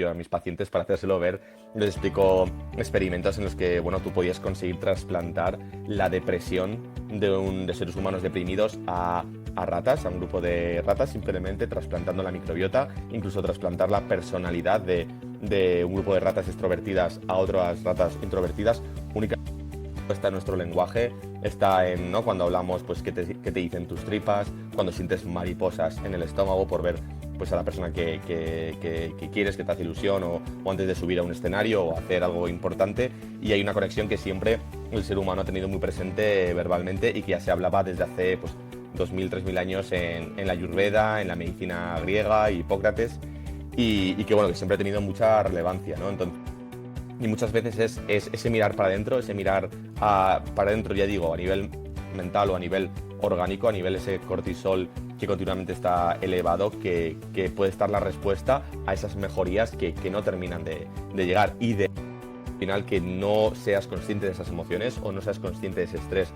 a mis pacientes para hacérselo ver, les explico experimentos en los que, bueno, tú podías conseguir trasplantar la depresión de seres humanos deprimidos a ratas, a un grupo de ratas, simplemente trasplantando la microbiota, incluso trasplantar la personalidad de un grupo de ratas extrovertidas a otras ratas introvertidas, únicamente está en nuestro lenguaje, está en, ¿no?, cuando hablamos, pues qué te dicen tus tripas, cuando sientes mariposas en el estómago por ver pues a la persona que quieres, que te hace ilusión, o antes de subir a un escenario o hacer algo importante, y hay una conexión que siempre el ser humano ha tenido muy presente verbalmente y que ya se hablaba desde hace pues 2000, 3000 años en la Ayurveda, en la medicina griega, Hipócrates, y que bueno, que siempre ha tenido mucha relevancia, ¿no? Entonces, y muchas veces es ese mirar para adentro, ese mirar para adentro, ya digo, a nivel mental o a nivel orgánico, a nivel ese cortisol que continuamente está elevado, que puede estar la respuesta a esas mejorías que no terminan de llegar, y de al final que no seas consciente de esas emociones o no seas consciente de ese estrés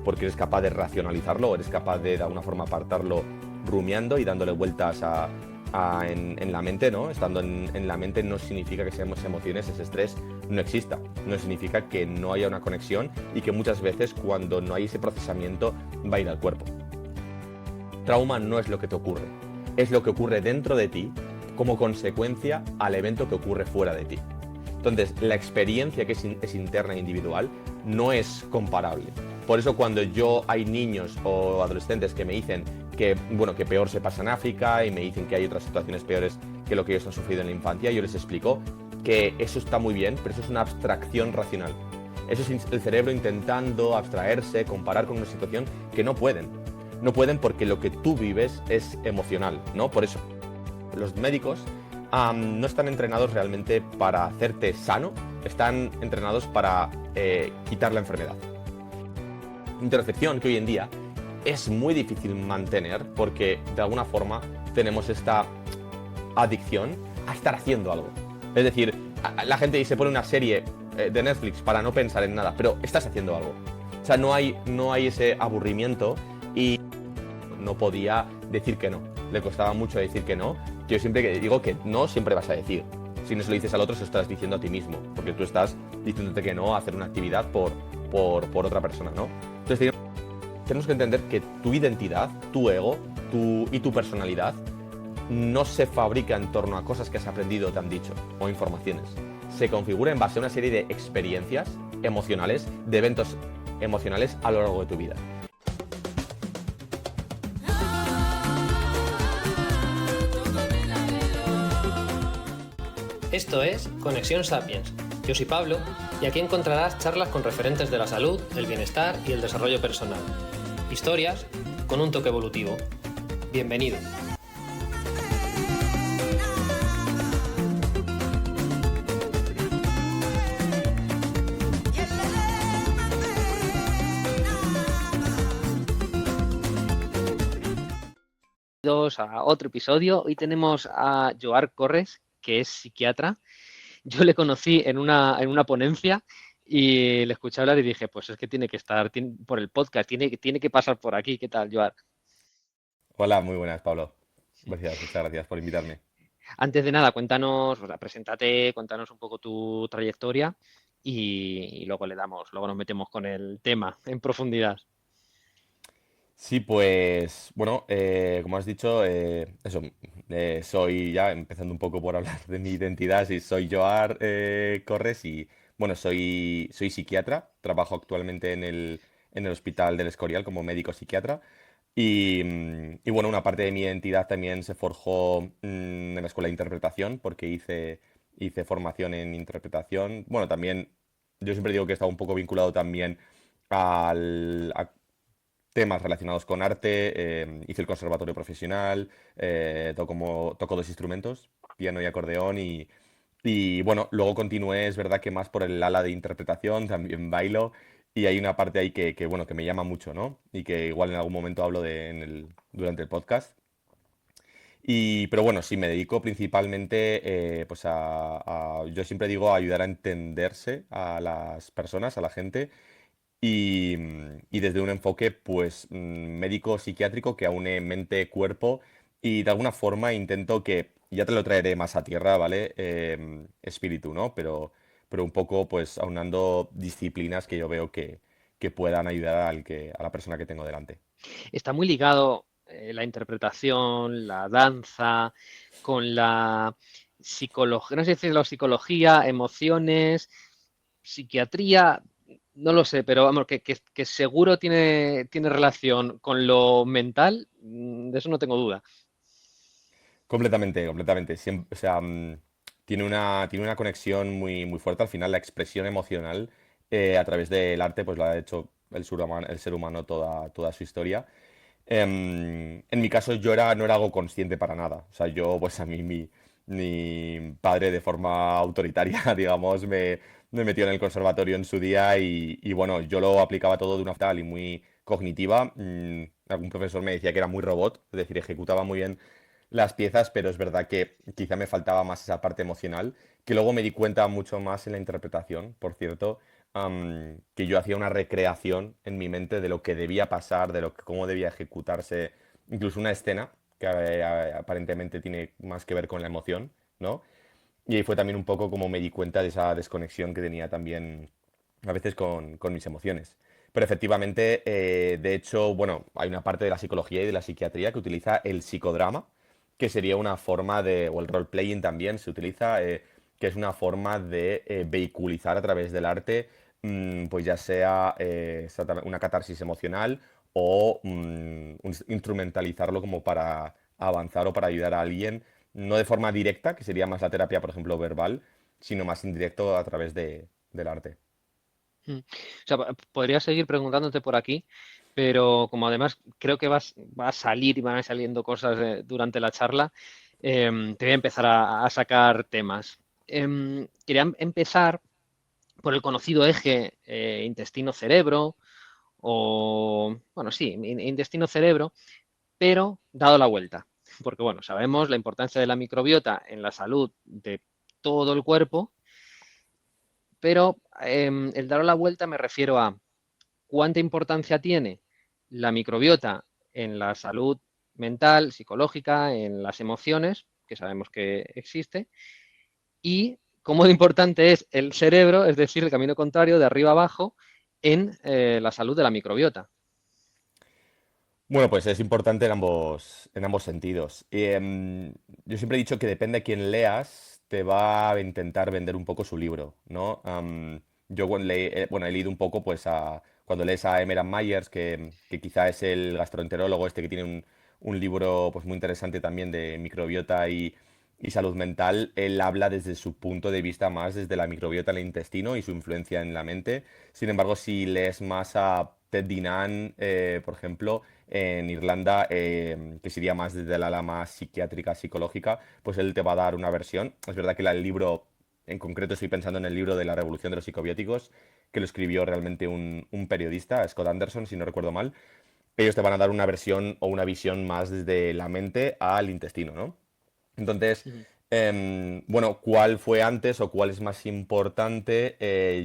porque eres capaz de racionalizarlo o eres capaz de alguna forma apartarlo rumiando y dándole vueltas en la mente, ¿no? Estando en la mente no significa que seamos emociones, ese estrés no exista, no significa que no haya una conexión y que muchas veces cuando no hay ese procesamiento va a ir al cuerpo. Trauma no es lo que te ocurre, es lo que ocurre dentro de ti como consecuencia al evento que ocurre fuera de ti. Entonces, la experiencia que es interna e individual no es comparable. Por eso cuando hay niños o adolescentes que me dicen que, bueno, que peor se pasa en África y me dicen que hay otras situaciones peores que lo que ellos han sufrido en la infancia, yo les explico que eso está muy bien, pero eso es una abstracción racional. Eso es el cerebro intentando abstraerse, comparar con una situación que no pueden. No pueden porque lo que tú vives es emocional, ¿no? Por eso los médicos no están entrenados realmente para hacerte sano, están entrenados para quitar la enfermedad. Introspección que hoy en día es muy difícil mantener porque de alguna forma tenemos esta adicción a estar haciendo algo. Es decir, la gente se pone una serie de Netflix para no pensar en nada, pero estás haciendo algo. O sea, no hay ese aburrimiento y no podía decir que no. Le costaba mucho decir que no. Yo siempre que digo que no, siempre vas a decir. Si no se lo dices al otro, se lo estás diciendo a ti mismo, porque tú estás diciéndote que no a hacer una actividad por otra persona, ¿no? Entonces tenemos que entender que tu identidad, tu ego y tu personalidad no se fabrica en torno a cosas que has aprendido o te han dicho, o informaciones. Se configura en base a una serie de experiencias emocionales, de eventos emocionales a lo largo de tu vida. Esto es Conexión Sapiens. Yo soy Pablo y aquí encontrarás charlas con referentes de la salud, el bienestar y el desarrollo personal. Historias con un toque evolutivo. Bienvenido. A otro episodio. Hoy tenemos a Joar Corres, que es psiquiatra. Yo le conocí en una ponencia y le escuché hablar y dije, pues es que tiene que estar por el podcast, tiene que pasar por aquí. ¿Qué tal, Joar? Hola, muy buenas, Pablo. Gracias, muchas gracias por invitarme. Antes de nada, cuéntanos, preséntate, cuéntanos un poco tu trayectoria y luego luego nos metemos con el tema en profundidad. Sí, pues bueno, como has dicho, eso, soy ya empezando un poco por hablar de mi identidad, sí, soy Joar Corres y bueno, soy psiquiatra, trabajo actualmente en el Hospital del Escorial como médico psiquiatra y bueno, una parte de mi identidad también se forjó en la escuela de interpretación porque hice formación en interpretación. Bueno, también yo siempre digo que he estado un poco vinculado también a temas relacionados con arte, hice el conservatorio profesional, toco dos instrumentos, piano y acordeón, y bueno, luego continué, es verdad que más por el ala de interpretación, también bailo, y hay una parte ahí bueno, que me llama mucho, ¿no? Y que igual en algún momento hablo durante el podcast. Pero bueno, sí, me dedico principalmente pues yo siempre digo, a ayudar a entenderse a las personas, a la gente, y desde un enfoque pues médico psiquiátrico que aúne mente, cuerpo y de alguna forma intento que ya te lo traeré más a tierra, ¿vale? Espíritu, ¿no? Pero un poco, pues, aunando disciplinas que yo veo que puedan ayudar a la persona que tengo delante. Está muy ligado la interpretación, la danza, con la psicología, no sé si decirlo, psicología, emociones, psiquiatría, no lo sé, pero vamos, que seguro tiene relación con lo mental, de eso no tengo duda. Completamente, completamente. O sea, tiene una conexión muy, muy fuerte. Al final, la expresión emocional a través del arte, pues lo ha hecho el ser humano toda su historia. En mi caso, no era algo consciente para nada. O sea, yo, pues a mí, mi padre de forma autoritaria, digamos, me metió en el conservatorio en su día y bueno, yo lo aplicaba todo de una forma tal y muy cognitiva. Algún profesor me decía que era muy robot, es decir, ejecutaba muy bien las piezas, pero es verdad que quizá me faltaba más esa parte emocional, que luego me di cuenta mucho más en la interpretación, por cierto, que yo hacía una recreación en mi mente de lo que debía pasar, cómo debía ejecutarse, incluso una escena que aparentemente tiene más que ver con la emoción, ¿no? Y ahí fue también un poco como me di cuenta de esa desconexión que tenía también a veces con mis emociones. Pero efectivamente, de hecho, bueno, hay una parte de la psicología y de la psiquiatría que utiliza el psicodrama, que sería una forma de, o el role-playing también se utiliza, que es una forma de vehiculizar a través del arte, pues ya sea una catarsis emocional o instrumentalizarlo como para avanzar o para ayudar a alguien, no de forma directa, que sería más la terapia, por ejemplo, verbal, sino más indirecto a través del arte. O sea, podría seguir preguntándote por aquí, pero como además creo que va a salir y van a ir saliendo cosas durante la charla, te voy a empezar a sacar temas. Quería empezar por el conocido eje intestino-cerebro, o, bueno, sí, intestino-cerebro, pero dado la vuelta. Porque, bueno, sabemos la importancia de la microbiota en la salud de todo el cuerpo, pero el dar la vuelta me refiero a cuánta importancia tiene la microbiota en la salud mental, psicológica, en las emociones, que sabemos que existe, y cómo de importante es el cerebro, es decir, el camino contrario, de arriba abajo, en la salud de la microbiota. Bueno, pues es importante en ambos sentidos. Yo siempre he dicho que depende de quién leas, te va a intentar vender un poco su libro, ¿no? Yo bueno, he leído un poco, pues, cuando lees a Emerald Myers, que quizá es el gastroenterólogo este que tiene un libro, pues, muy interesante también de microbiota y salud mental, él habla desde su punto de vista más desde la microbiota en el intestino y su influencia en la mente. Sin embargo, si lees más a Ted Dinan, por ejemplo, en Irlanda, que sería más desde el ala más psiquiátrica, psicológica, pues él te va a dar una versión. Es verdad que el libro, en concreto estoy pensando en el libro de la revolución de los psicobióticos, que lo escribió realmente un periodista, Scott Anderson, si no recuerdo mal. Ellos te van a dar una versión o una visión más desde la mente al intestino, ¿no? Entonces, Ujú. bueno, ¿cuál fue antes o cuál es más importante?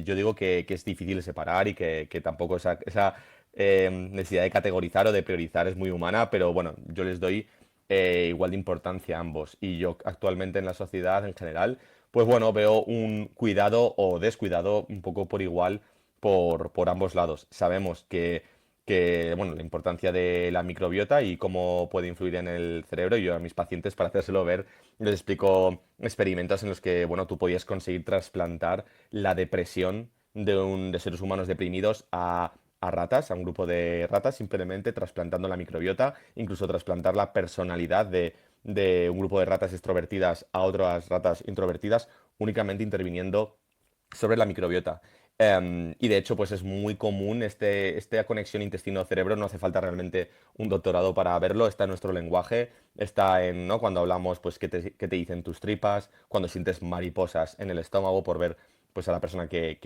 Yo digo que es difícil de separar y que tampoco esa necesidad de categorizar o de priorizar es muy humana, pero bueno, yo les doy igual de importancia a ambos. Y yo actualmente en la sociedad en general, pues bueno, veo un cuidado o descuidado un poco por igual por ambos lados. Sabemos bueno, la importancia de la microbiota y cómo puede influir en el cerebro. Yo a mis pacientes, para hacérselo ver, les explico experimentos en los que, bueno, tú podías conseguir trasplantar la depresión de seres humanos deprimidos a ratas, a un grupo de ratas, simplemente trasplantando la microbiota, incluso trasplantar la personalidad de un grupo de ratas extrovertidas a otras ratas introvertidas, únicamente interviniendo sobre la microbiota. Y de hecho, pues es muy común esta conexión intestino-cerebro, no hace falta realmente un doctorado para verlo, está en nuestro lenguaje, está en, ¿no? Cuando hablamos, pues, qué te dicen tus tripas, cuando sientes mariposas en el estómago por ver, pues, a la persona que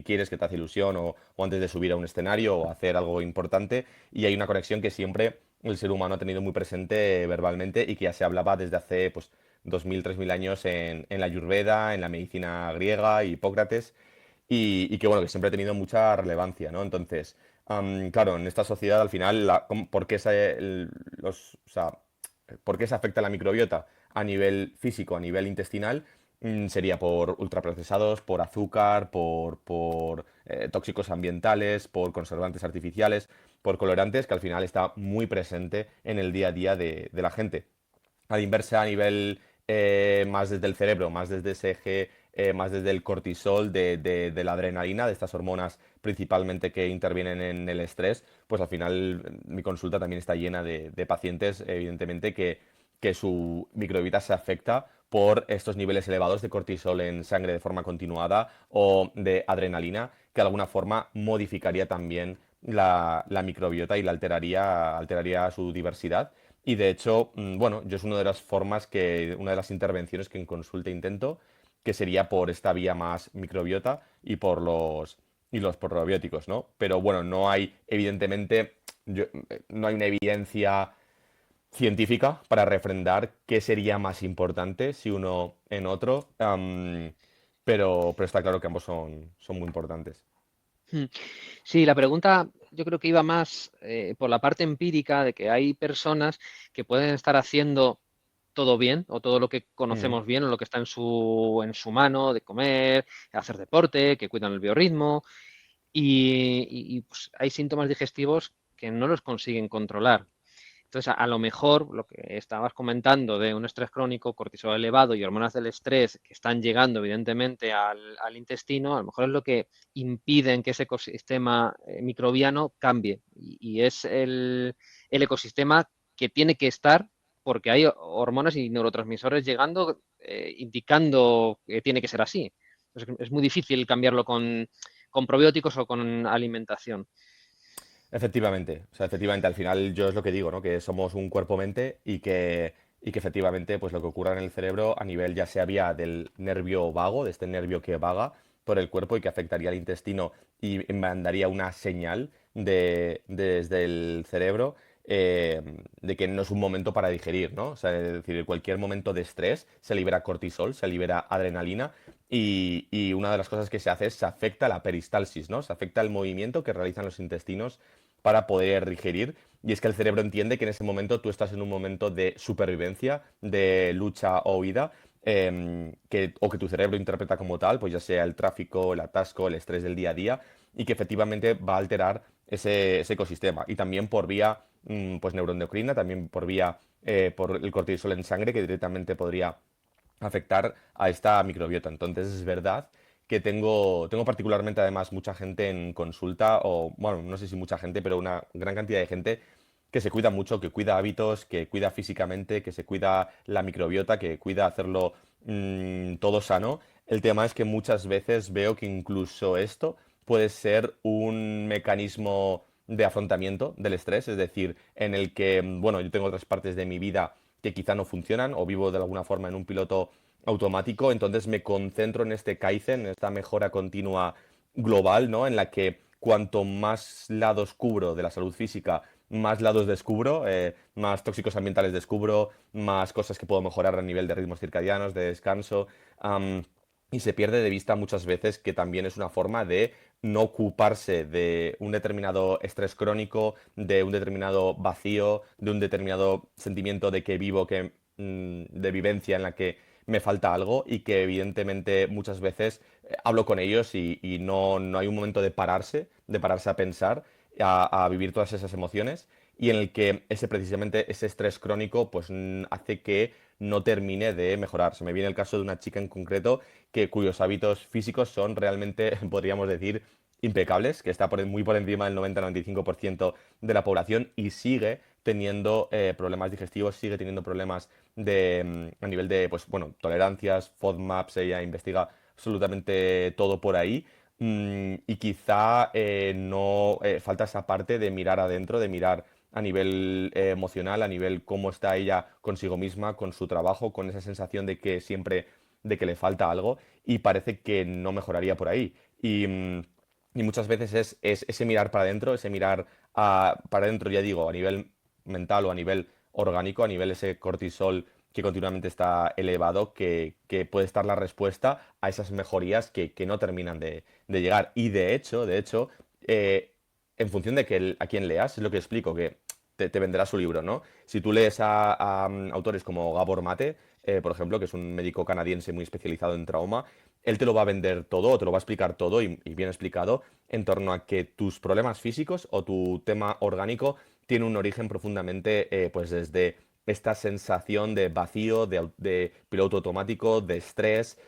quieres, que te hace ilusión, o antes de subir a un escenario o hacer algo importante, y hay una conexión que siempre el ser humano ha tenido muy presente verbalmente y que ya se hablaba desde hace, pues, 2000 3000 años en la Ayurveda, en la medicina griega, Hipócrates, y que bueno, que siempre ha tenido mucha relevancia, ¿no? Entonces, claro, en esta sociedad al final, ¿por qué o sea, ¿por qué se afecta la microbiota? a nivel físico, a nivel intestinal, sería por ultraprocesados, por azúcar, por tóxicos ambientales, por conservantes artificiales, por colorantes, que al final está muy presente en el día a día de la gente. A la inversa, a nivel más desde el cerebro, más desde ese eje, más desde el cortisol, de la adrenalina, de estas hormonas principalmente que intervienen en el estrés, pues al final mi consulta también está llena de pacientes, evidentemente, que su microbiota se afecta por estos niveles elevados de cortisol en sangre de forma continuada o de adrenalina, que de alguna forma modificaría también la microbiota y la alteraría su diversidad. Y de hecho, bueno, yo es una de las formas una de las intervenciones que en consulta intento, que sería por esta vía más microbiota y los probióticos, ¿no? Pero bueno, no hay, evidentemente, no hay una evidencia científica para refrendar qué sería más importante si uno en otro, pero está claro que ambos son muy importantes. Mm. Sí, la pregunta yo creo que iba más por la parte empírica de que hay personas que pueden estar haciendo todo bien o todo lo que Mm. conocemos bien o lo que está en su mano de comer, hacer deporte, que cuidan el biorritmo pues, hay síntomas digestivos que no los consiguen controlar. Entonces, a lo mejor lo que estabas comentando de un estrés crónico, cortisol elevado y hormonas del estrés que están llegando evidentemente al intestino, a lo mejor es lo que impiden que ese ecosistema microbiano cambie. Y es el ecosistema que tiene que estar porque hay hormonas y neurotransmisores llegando indicando que tiene que ser así. Entonces, es muy difícil cambiarlo con probióticos o con alimentación. Efectivamente, o sea, efectivamente, al final yo es lo que digo, ¿no? Que somos un cuerpo-mente y que efectivamente, pues lo que ocurra en el cerebro a nivel ya sea vía del nervio vago, de este nervio que vaga por el cuerpo y que afectaría al intestino y mandaría una señal desde el cerebro eh, de que no es un momento para digerir, ¿no? O sea, es decir, en cualquier momento de estrés se libera cortisol, se libera adrenalina y una de las cosas que se hace es se afecta la peristalsis, ¿no? Se afecta el movimiento que realizan los intestinos para poder digerir. Y es que el cerebro entiende que en ese momento tú estás en un momento de supervivencia, de lucha o huida, o que tu cerebro interpreta como tal, pues ya sea el tráfico, el atasco, el estrés del día a día, y que efectivamente va a alterar ese ecosistema. Y también por vía pues neuroendocrina, también por el cortisol en sangre, que directamente podría afectar a esta microbiota. Entonces es verdad que tengo particularmente además mucha gente en consulta, o bueno, no sé si mucha gente, pero una gran cantidad de gente que se cuida mucho, que cuida hábitos, que cuida físicamente, que se cuida la microbiota, que cuida hacerlo todo sano. El tema es que muchas veces veo que incluso esto puede ser un mecanismo de afrontamiento del estrés, es decir, en el que, bueno, yo tengo otras partes de mi vida que quizá no funcionan o vivo de alguna forma en un piloto automático, entonces me concentro en este Kaizen, en esta mejora continua global, ¿no? En la que cuanto más lados cubro de la salud física, más lados descubro, más tóxicos ambientales descubro, más cosas que puedo mejorar a nivel de ritmos circadianos, de descanso. Y se pierde de vista muchas veces que también es una forma de no ocuparse de un determinado estrés crónico, de un determinado vacío, de un determinado sentimiento de que vivo, de vivencia en la que me falta algo y que evidentemente muchas veces hablo con ellos y no hay un momento de pararse a pensar, a vivir todas esas emociones y en el que precisamente ese estrés crónico pues hace que no termine de mejorar. Se me viene el caso de una chica en concreto cuyos hábitos físicos son realmente, podríamos decir, impecables, que está muy por encima del 90-95% de la población y sigue teniendo problemas digestivos, sigue teniendo problemas a nivel de, pues bueno, tolerancias, FODMAPs, ella investiga absolutamente todo por ahí. Y quizá no falta esa parte de mirar adentro, de mirar a nivel emocional, a nivel cómo está ella consigo misma, con su trabajo, con esa sensación de que le falta algo y parece que no mejoraría por ahí. Y muchas veces es ese mirar para adentro, ese mirar para adentro, ya digo, a nivel mental o a nivel orgánico, a nivel ese cortisol que continuamente está elevado, que puede estar la respuesta a esas mejorías que no terminan de llegar. Y de hecho, eh, en función de a quién leas, es lo que explico, que te venderá su libro, ¿no? Si tú lees a autores como Gabor Mate, por ejemplo, que es un médico canadiense muy especializado en trauma, él te lo va a vender todo o te lo va a explicar todo y bien explicado en torno a que tus problemas físicos o tu tema orgánico tiene un origen profundamente, pues desde esta sensación de vacío, de piloto automático, de estrés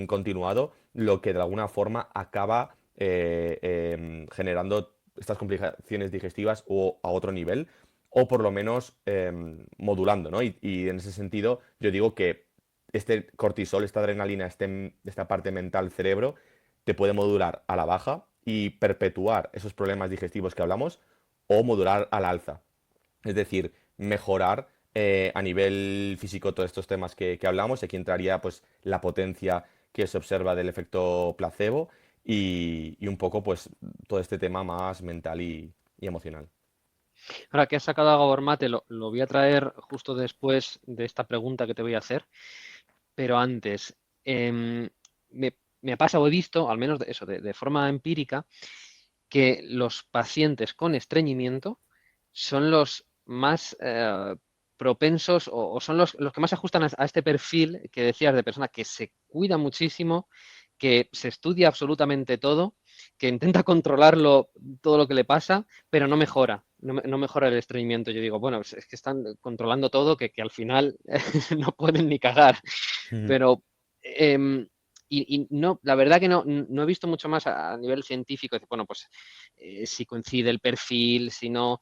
continuado, lo que de alguna forma acaba generando estas complicaciones digestivas o a otro nivel, o por lo menos modulando, ¿no? Y en ese sentido, yo digo que este cortisol, esta adrenalina, esta parte mental cerebro, te puede modular a la baja y perpetuar esos problemas digestivos que hablamos, o modular al alza. Es decir, mejorar a nivel físico todos estos temas que hablamos. Aquí entraría pues la potencia que se observa del efecto placebo y un poco pues todo este tema más mental y emocional. Ahora que has sacado a Gabor Mate, lo voy a traer justo después de esta pregunta que te voy a hacer, pero antes, me pasa o he visto, al menos eso, de forma empírica, que los pacientes con estreñimiento son los más propensos o son los que más se ajustan a este perfil que decías de persona que se cuida muchísimo, que se estudia absolutamente todo, que intenta controlarlo todo lo que le pasa, pero no mejora, no mejora el estreñimiento. Yo digo, bueno, es que están controlando todo, que al final no pueden ni cagar. Ujú. Pero y no, la verdad que no he visto mucho más a nivel científico. Bueno, pues si coincide el perfil, si no,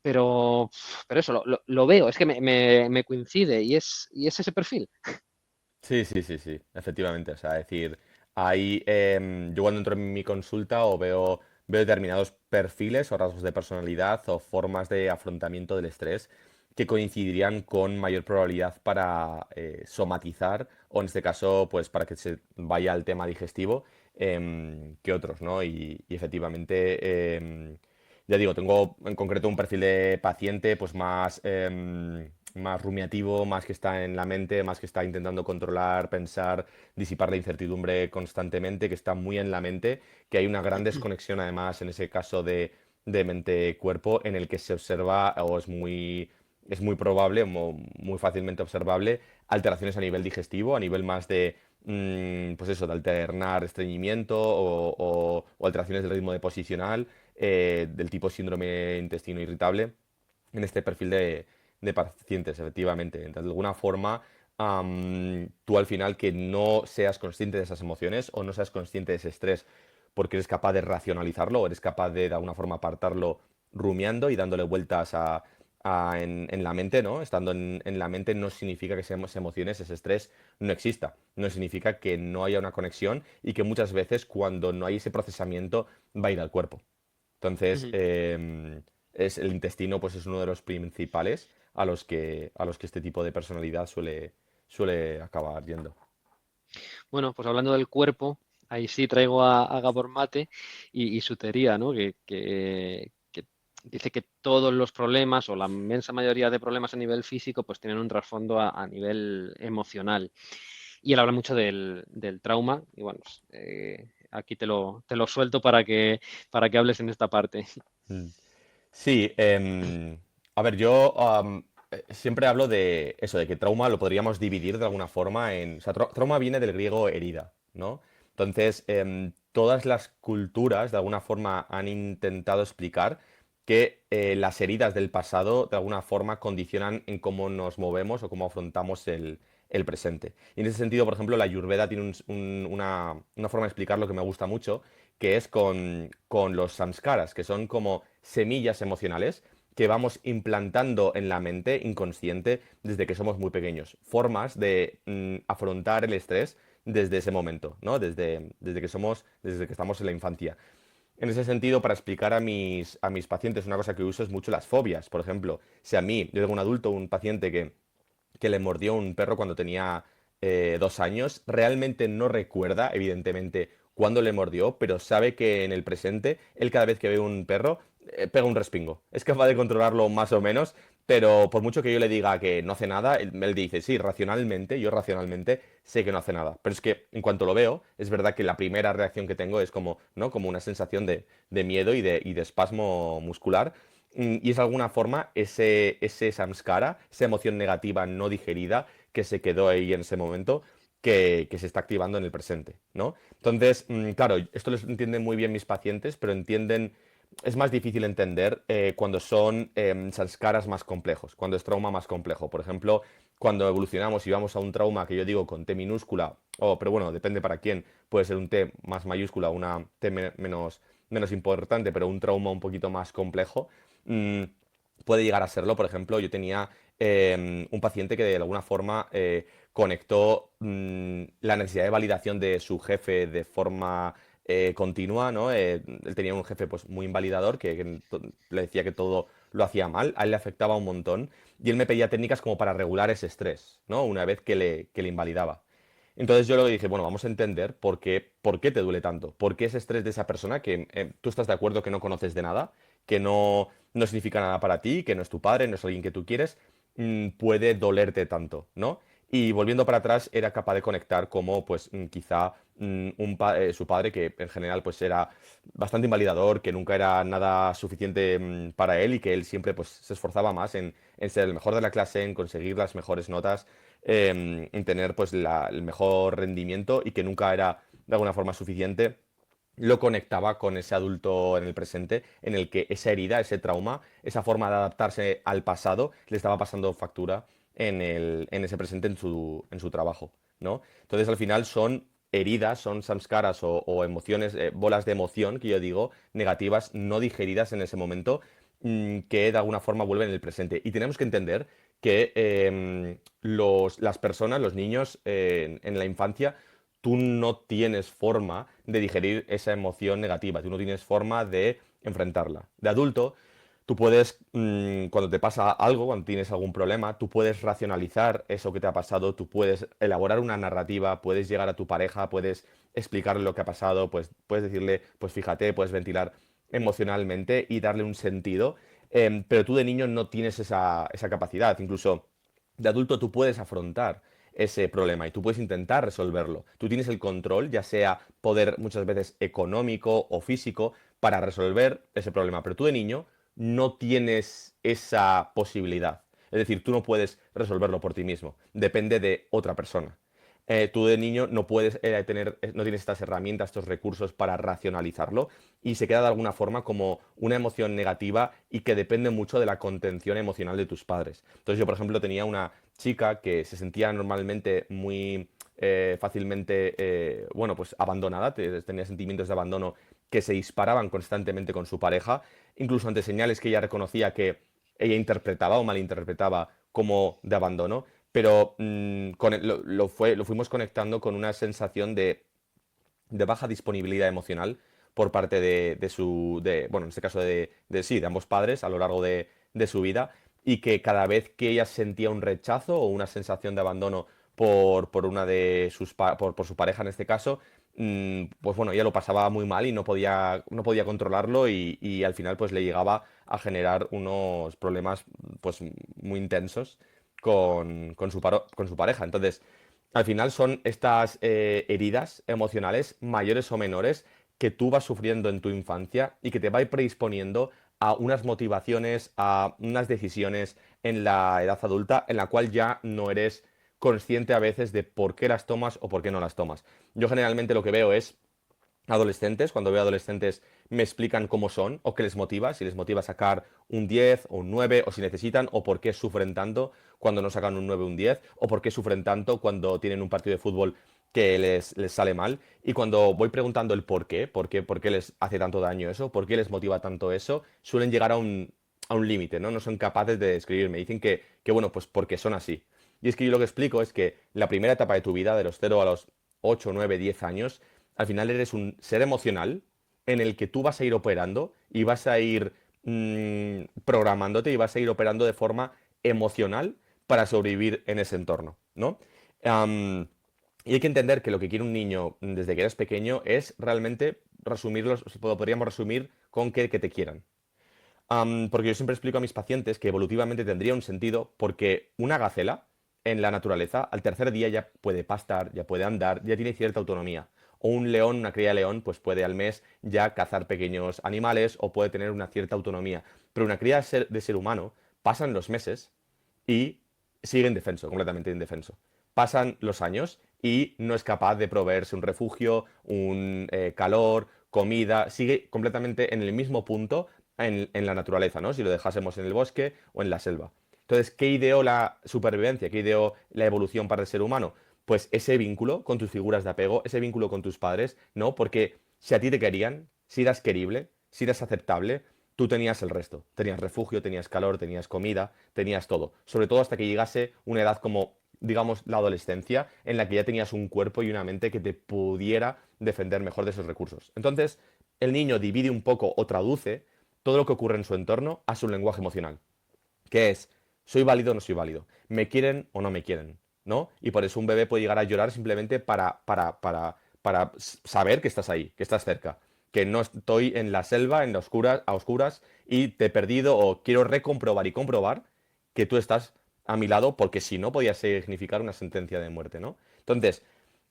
pero eso, lo veo, es que me coincide y es ese perfil. Sí, sí, sí, sí, efectivamente. O sea, es decir, ahí yo cuando entro en mi consulta o veo determinados perfiles o rasgos de personalidad o formas de afrontamiento del estrés que coincidirían con mayor probabilidad para somatizar o en este caso, pues para que se vaya al tema digestivo que otros, ¿no? Y efectivamente, ya digo, tengo en concreto un perfil de paciente pues más rumiativo, más que está en la mente, más que está intentando controlar, pensar, disipar la incertidumbre constantemente, que está muy en la mente, que hay una gran desconexión además en ese caso de mente-cuerpo en el que se observa o es muy probable, muy fácilmente observable, alteraciones a nivel digestivo, a nivel más de, pues eso, de alternar estreñimiento o alteraciones del ritmo deposicional, del tipo síndrome intestino irritable, en este perfil de pacientes, efectivamente. Entonces, de alguna forma, tú al final que no seas consciente de esas emociones o no seas consciente de ese estrés porque eres capaz de racionalizarlo o eres capaz de alguna forma apartarlo rumiando y dándole vueltas en la mente, ¿no? Estando en la mente no significa que esas emociones, ese estrés no exista. No significa que no haya una conexión y que muchas veces cuando no hay ese procesamiento va a ir al cuerpo. Entonces, Ujú. el intestino pues es uno de los principales a los que este tipo de personalidad suele acabar yendo. Bueno, pues hablando del cuerpo, ahí sí traigo a Gabor Mate y su teoría, ¿no? Que dice que todos los problemas o la inmensa mayoría de problemas a nivel físico pues tienen un trasfondo a nivel emocional. Y él habla mucho del trauma y bueno, pues, aquí te lo suelto para que hables en esta parte. Mm. Sí, a ver, yo siempre hablo de eso, de que trauma lo podríamos dividir de alguna forma en... O sea, trauma viene del griego herida, ¿no? Entonces, todas las culturas de alguna forma han intentado explicar que las heridas del pasado de alguna forma condicionan en cómo nos movemos o cómo afrontamos el presente. Y en ese sentido, por ejemplo, la Ayurveda tiene una forma de explicarlo que me gusta mucho, que es con los samskaras, que son como semillas emocionales que vamos implantando en la mente inconsciente desde que somos muy pequeños. Formas de afrontar el estrés desde ese momento, ¿no? Desde que estamos en la infancia. En ese sentido, para explicar a mis pacientes, una cosa que uso es mucho las fobias. Por ejemplo, si a mí, yo tengo un adulto, un paciente que le mordió un perro cuando tenía 2 años. Realmente no recuerda, evidentemente, cuándo le mordió, pero sabe que en el presente, él cada vez que ve un perro, pega un respingo. Es capaz de controlarlo más o menos, pero por mucho que yo le diga que no hace nada, él dice, sí, racionalmente, yo racionalmente sé que no hace nada. Pero es que en cuanto lo veo, es verdad que la primera reacción que tengo es como, ¿no? Como una sensación de miedo y de espasmo muscular. Y es de alguna forma ese samskara, esa emoción negativa no digerida, que se quedó ahí en ese momento, que se está activando en el presente, ¿no? Entonces, claro, esto lo entienden muy bien mis pacientes, pero es más difícil entender cuando son sanskaras más complejos, cuando es trauma más complejo. Por ejemplo, cuando evolucionamos y vamos a un trauma que yo digo con T minúscula, pero bueno, depende para quién, puede ser un T más mayúscula, una T menos importante, pero un trauma un poquito más complejo, mm, puede llegar a serlo. Por ejemplo, yo tenía un paciente que de alguna forma conectó la necesidad de validación de su jefe de forma continua, ¿no? Él tenía un jefe pues muy invalidador que le decía que todo lo hacía mal, a él le afectaba un montón y él me pedía técnicas como para regular ese estrés, ¿no? Una vez que le invalidaba. Entonces yo le dije, bueno, vamos a entender por qué te duele tanto, por qué ese estrés de esa persona que tú estás de acuerdo que no conoces de nada, que no significa nada para ti, que no es tu padre, no es alguien que tú quieres, puede dolerte tanto, ¿no? Y volviendo para atrás, era capaz de conectar como, pues, quizá su padre, que en general, pues, era bastante invalidador, que nunca era nada suficiente para él y que él siempre, pues, se esforzaba más en ser el mejor de la clase, en conseguir las mejores notas, en tener, pues, el mejor rendimiento y que nunca era de alguna forma suficiente, lo conectaba con ese adulto en el presente, en el que esa herida, ese trauma, esa forma de adaptarse al pasado, le estaba pasando factura en ese presente, en su trabajo, ¿no? Entonces, al final son heridas, son samskaras o emociones, bolas de emoción, que yo digo, negativas, no digeridas en ese momento, que de alguna forma vuelven en el presente. Y tenemos que entender que las personas, los niños en la infancia, tú no tienes forma de digerir esa emoción negativa, tú no tienes forma de enfrentarla. De adulto, tú puedes, cuando te pasa algo, cuando tienes algún problema, tú puedes racionalizar eso que te ha pasado, tú puedes elaborar una narrativa, puedes llegar a tu pareja, puedes explicarle lo que ha pasado, pues puedes decirle, pues fíjate, puedes ventilar emocionalmente y darle un sentido, pero tú de niño no tienes esa capacidad. Incluso de adulto tú puedes afrontar ese problema y tú puedes intentar resolverlo. Tú tienes el control, ya sea poder muchas veces económico o físico, para resolver ese problema, pero tú de niño no tienes esa posibilidad. Es decir, tú no puedes resolverlo por ti mismo, depende de otra persona. Tú de niño no puedes no tienes estas herramientas, estos recursos para racionalizarlo y se queda de alguna forma como una emoción negativa y que depende mucho de la contención emocional de tus padres. Entonces yo, por ejemplo, tenía una chica que se sentía normalmente muy fácilmente, bueno, pues abandonada, tenía sentimientos de abandono que se disparaban constantemente con su pareja, incluso ante señales que ella reconocía que ella interpretaba o malinterpretaba como de abandono, pero lo fuimos conectando con una sensación de baja disponibilidad emocional por parte bueno, en este caso sí, de ambos padres a lo largo de su vida, y que cada vez que ella sentía un rechazo o una sensación de abandono por una de por su pareja en este caso, pues bueno, ella lo pasaba muy mal y no podía controlarlo y al final pues le llegaba a generar unos problemas pues muy intensos con su pareja. Entonces, al final son estas heridas emocionales mayores o menores que tú vas sufriendo en tu infancia y que te va a ir predisponiendo a unas motivaciones, a unas decisiones en la edad adulta en la cual ya no eres consciente a veces de por qué las tomas o por qué no las tomas. Yo generalmente lo que veo es adolescentes, cuando veo adolescentes me explican cómo son o qué les motiva, si les motiva sacar un 10 o un 9 o si necesitan o por qué sufren tanto cuando no sacan un 9 o un 10 o por qué sufren tanto cuando tienen un partido de fútbol que les sale mal. Y cuando voy preguntando el por qué les hace tanto daño eso, por qué les motiva tanto eso, suelen llegar a un límite, ¿no? No son capaces de describirme. Dicen que, bueno, pues porque son así. Y es que yo lo que explico es que la primera etapa de tu vida, de los 0 a los 8 9 10 años, al final eres un ser emocional en el que tú vas a ir operando y vas a ir programándote y vas a ir operando de forma emocional para sobrevivir en ese entorno, ¿no? Am, y hay que entender que lo que quiere un niño desde que eres pequeño es realmente resumirlos, podríamos resumir con que te quieran. Porque yo siempre explico a mis pacientes que evolutivamente tendría un sentido porque una gacela en la naturaleza al tercer día ya puede pastar, ya puede andar, ya tiene cierta autonomía. O un león, una cría de león, pues puede al mes ya cazar pequeños animales o puede tener una cierta autonomía. Pero una cría de ser humano pasan los meses y sigue indefenso, completamente indefenso. Pasan los años y no es capaz de proveerse un refugio, un calor, comida, sigue completamente en el mismo punto en la naturaleza, ¿no? Si lo dejásemos en el bosque o en la selva. Entonces, ¿qué ideó la supervivencia? ¿Qué ideó la evolución para el ser humano? Pues ese vínculo con tus figuras de apego, ese vínculo con tus padres, ¿no? Porque si a ti te querían, si eras querible, si eras aceptable, tú tenías el resto. Tenías refugio, tenías calor, tenías comida, tenías todo. Sobre todo hasta que llegase una edad como, digamos, la adolescencia, en la que ya tenías un cuerpo y una mente que te pudiera defender mejor de esos recursos. Entonces, el niño divide un poco o traduce todo lo que ocurre en su entorno a su lenguaje emocional, que es, ¿soy válido o no soy válido? ¿Me quieren o no me quieren? ¿No? Y por eso un bebé puede llegar a llorar simplemente para saber que estás ahí, que estás cerca, que no estoy en la selva, en la oscura, a oscuras, y te he perdido o quiero recomprobar y comprobar que tú estás a mi lado, porque si no podía significar una sentencia de muerte, ¿no? Entonces,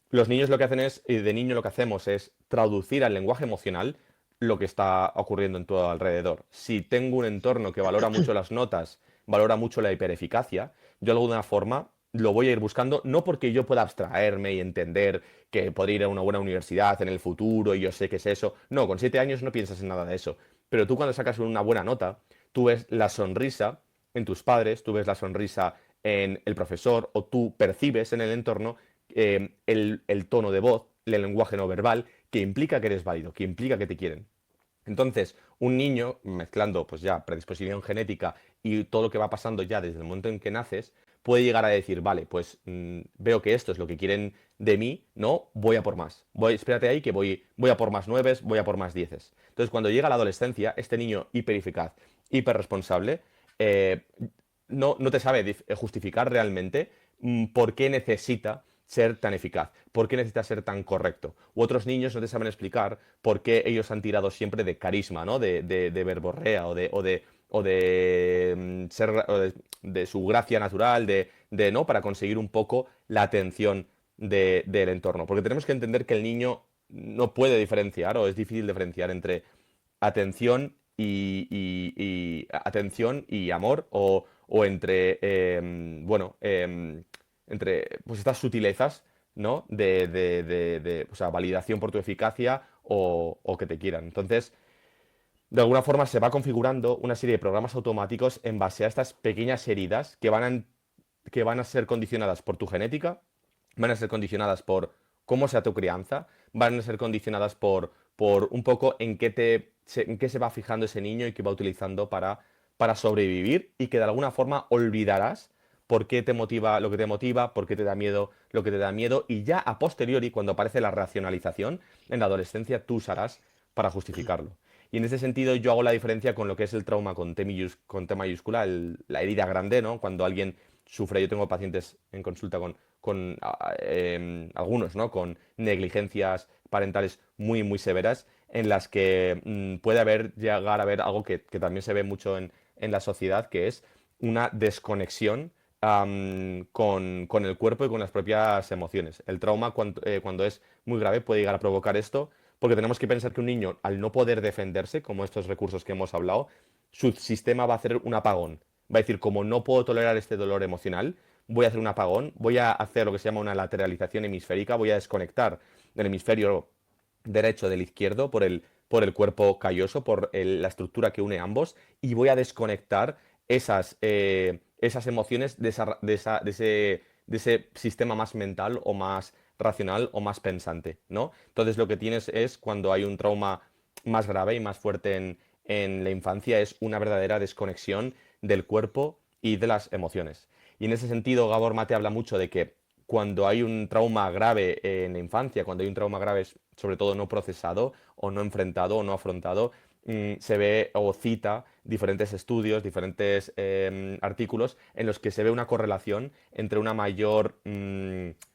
los niños lo que hacen es, y de niño lo que hacemos es traducir al lenguaje emocional lo que está ocurriendo en tu alrededor. Si tengo un entorno que valora mucho las notas, valora mucho la hipereficacia, yo de alguna forma lo voy a ir buscando, no porque yo pueda abstraerme y entender que podría ir a una buena universidad en el futuro y yo sé qué es eso. No, con 7 años no piensas en nada de eso. Pero tú cuando sacas una buena nota, tú ves la sonrisa en tus padres, tú ves la sonrisa en el profesor o tú percibes en el entorno el tono de voz, el lenguaje no verbal, que implica que eres válido, que implica que te quieren. Entonces, un niño, mezclando pues ya predisposición genética y todo lo que va pasando ya desde el momento en que naces, puede llegar a decir, vale, pues veo que esto es lo que quieren de mí, no, voy a por más. Espérate ahí que voy a por más nueves, voy a por más dieces. Entonces, cuando llega la adolescencia, este niño hipereficaz, hiperresponsable, eh, no te sabe justificar realmente por qué necesita ser tan eficaz, por qué necesita ser tan correcto. U otros niños no te saben explicar por qué ellos han tirado siempre de carisma, ¿no? De verborrea de su gracia natural, ¿no? Para conseguir un poco la atención del entorno. Porque tenemos que entender que el niño no puede diferenciar, o es difícil diferenciar entre atención atención y amor, o entre, bueno, entre pues estas sutilezas, ¿no? O sea, validación por tu eficacia o que te quieran. Entonces, de alguna forma se va configurando una serie de programas automáticos en base a estas pequeñas heridas que van a ser condicionadas por tu genética, van a ser condicionadas por cómo sea tu crianza, van a ser condicionadas por un poco en qué se va fijando ese niño y qué va utilizando para sobrevivir, y que de alguna forma olvidarás por qué te motiva lo que te motiva, por qué te da miedo lo que te da miedo, y ya a posteriori, cuando aparece la racionalización, en la adolescencia tú usarás para justificarlo. Y en ese sentido yo hago la diferencia con lo que es el trauma con T mayúscula, la herida grande, ¿no? Cuando alguien sufre, yo tengo pacientes en consulta con algunos, ¿no? Con negligencias parentales muy, muy severas, en las que llegar a haber algo que también se ve mucho en la sociedad, que es una desconexión con el cuerpo y con las propias emociones. El trauma, cuando es muy grave, puede llegar a provocar esto, porque tenemos que pensar que un niño, al no poder defenderse, como estos recursos que hemos hablado, su sistema va a hacer un apagón. Va a decir, como no puedo tolerar este dolor emocional, voy a hacer un apagón, voy a hacer lo que se llama una lateralización hemisférica, voy a desconectar del hemisferio derecho del izquierdo por el cuerpo calloso, la estructura que une ambos, y voy a desconectar esas emociones de ese sistema más mental o más racional o más pensante, ¿no? Entonces lo que tienes es, cuando hay un trauma más grave y más fuerte en la infancia, es una verdadera desconexión del cuerpo y de las emociones. Y en ese sentido, Gabor Mate habla mucho de que cuando hay un trauma grave en la infancia, cuando hay un trauma grave, sobre todo no procesado o no enfrentado o no afrontado, se ve o cita diferentes estudios, diferentes artículos en los que se ve una correlación entre una mayor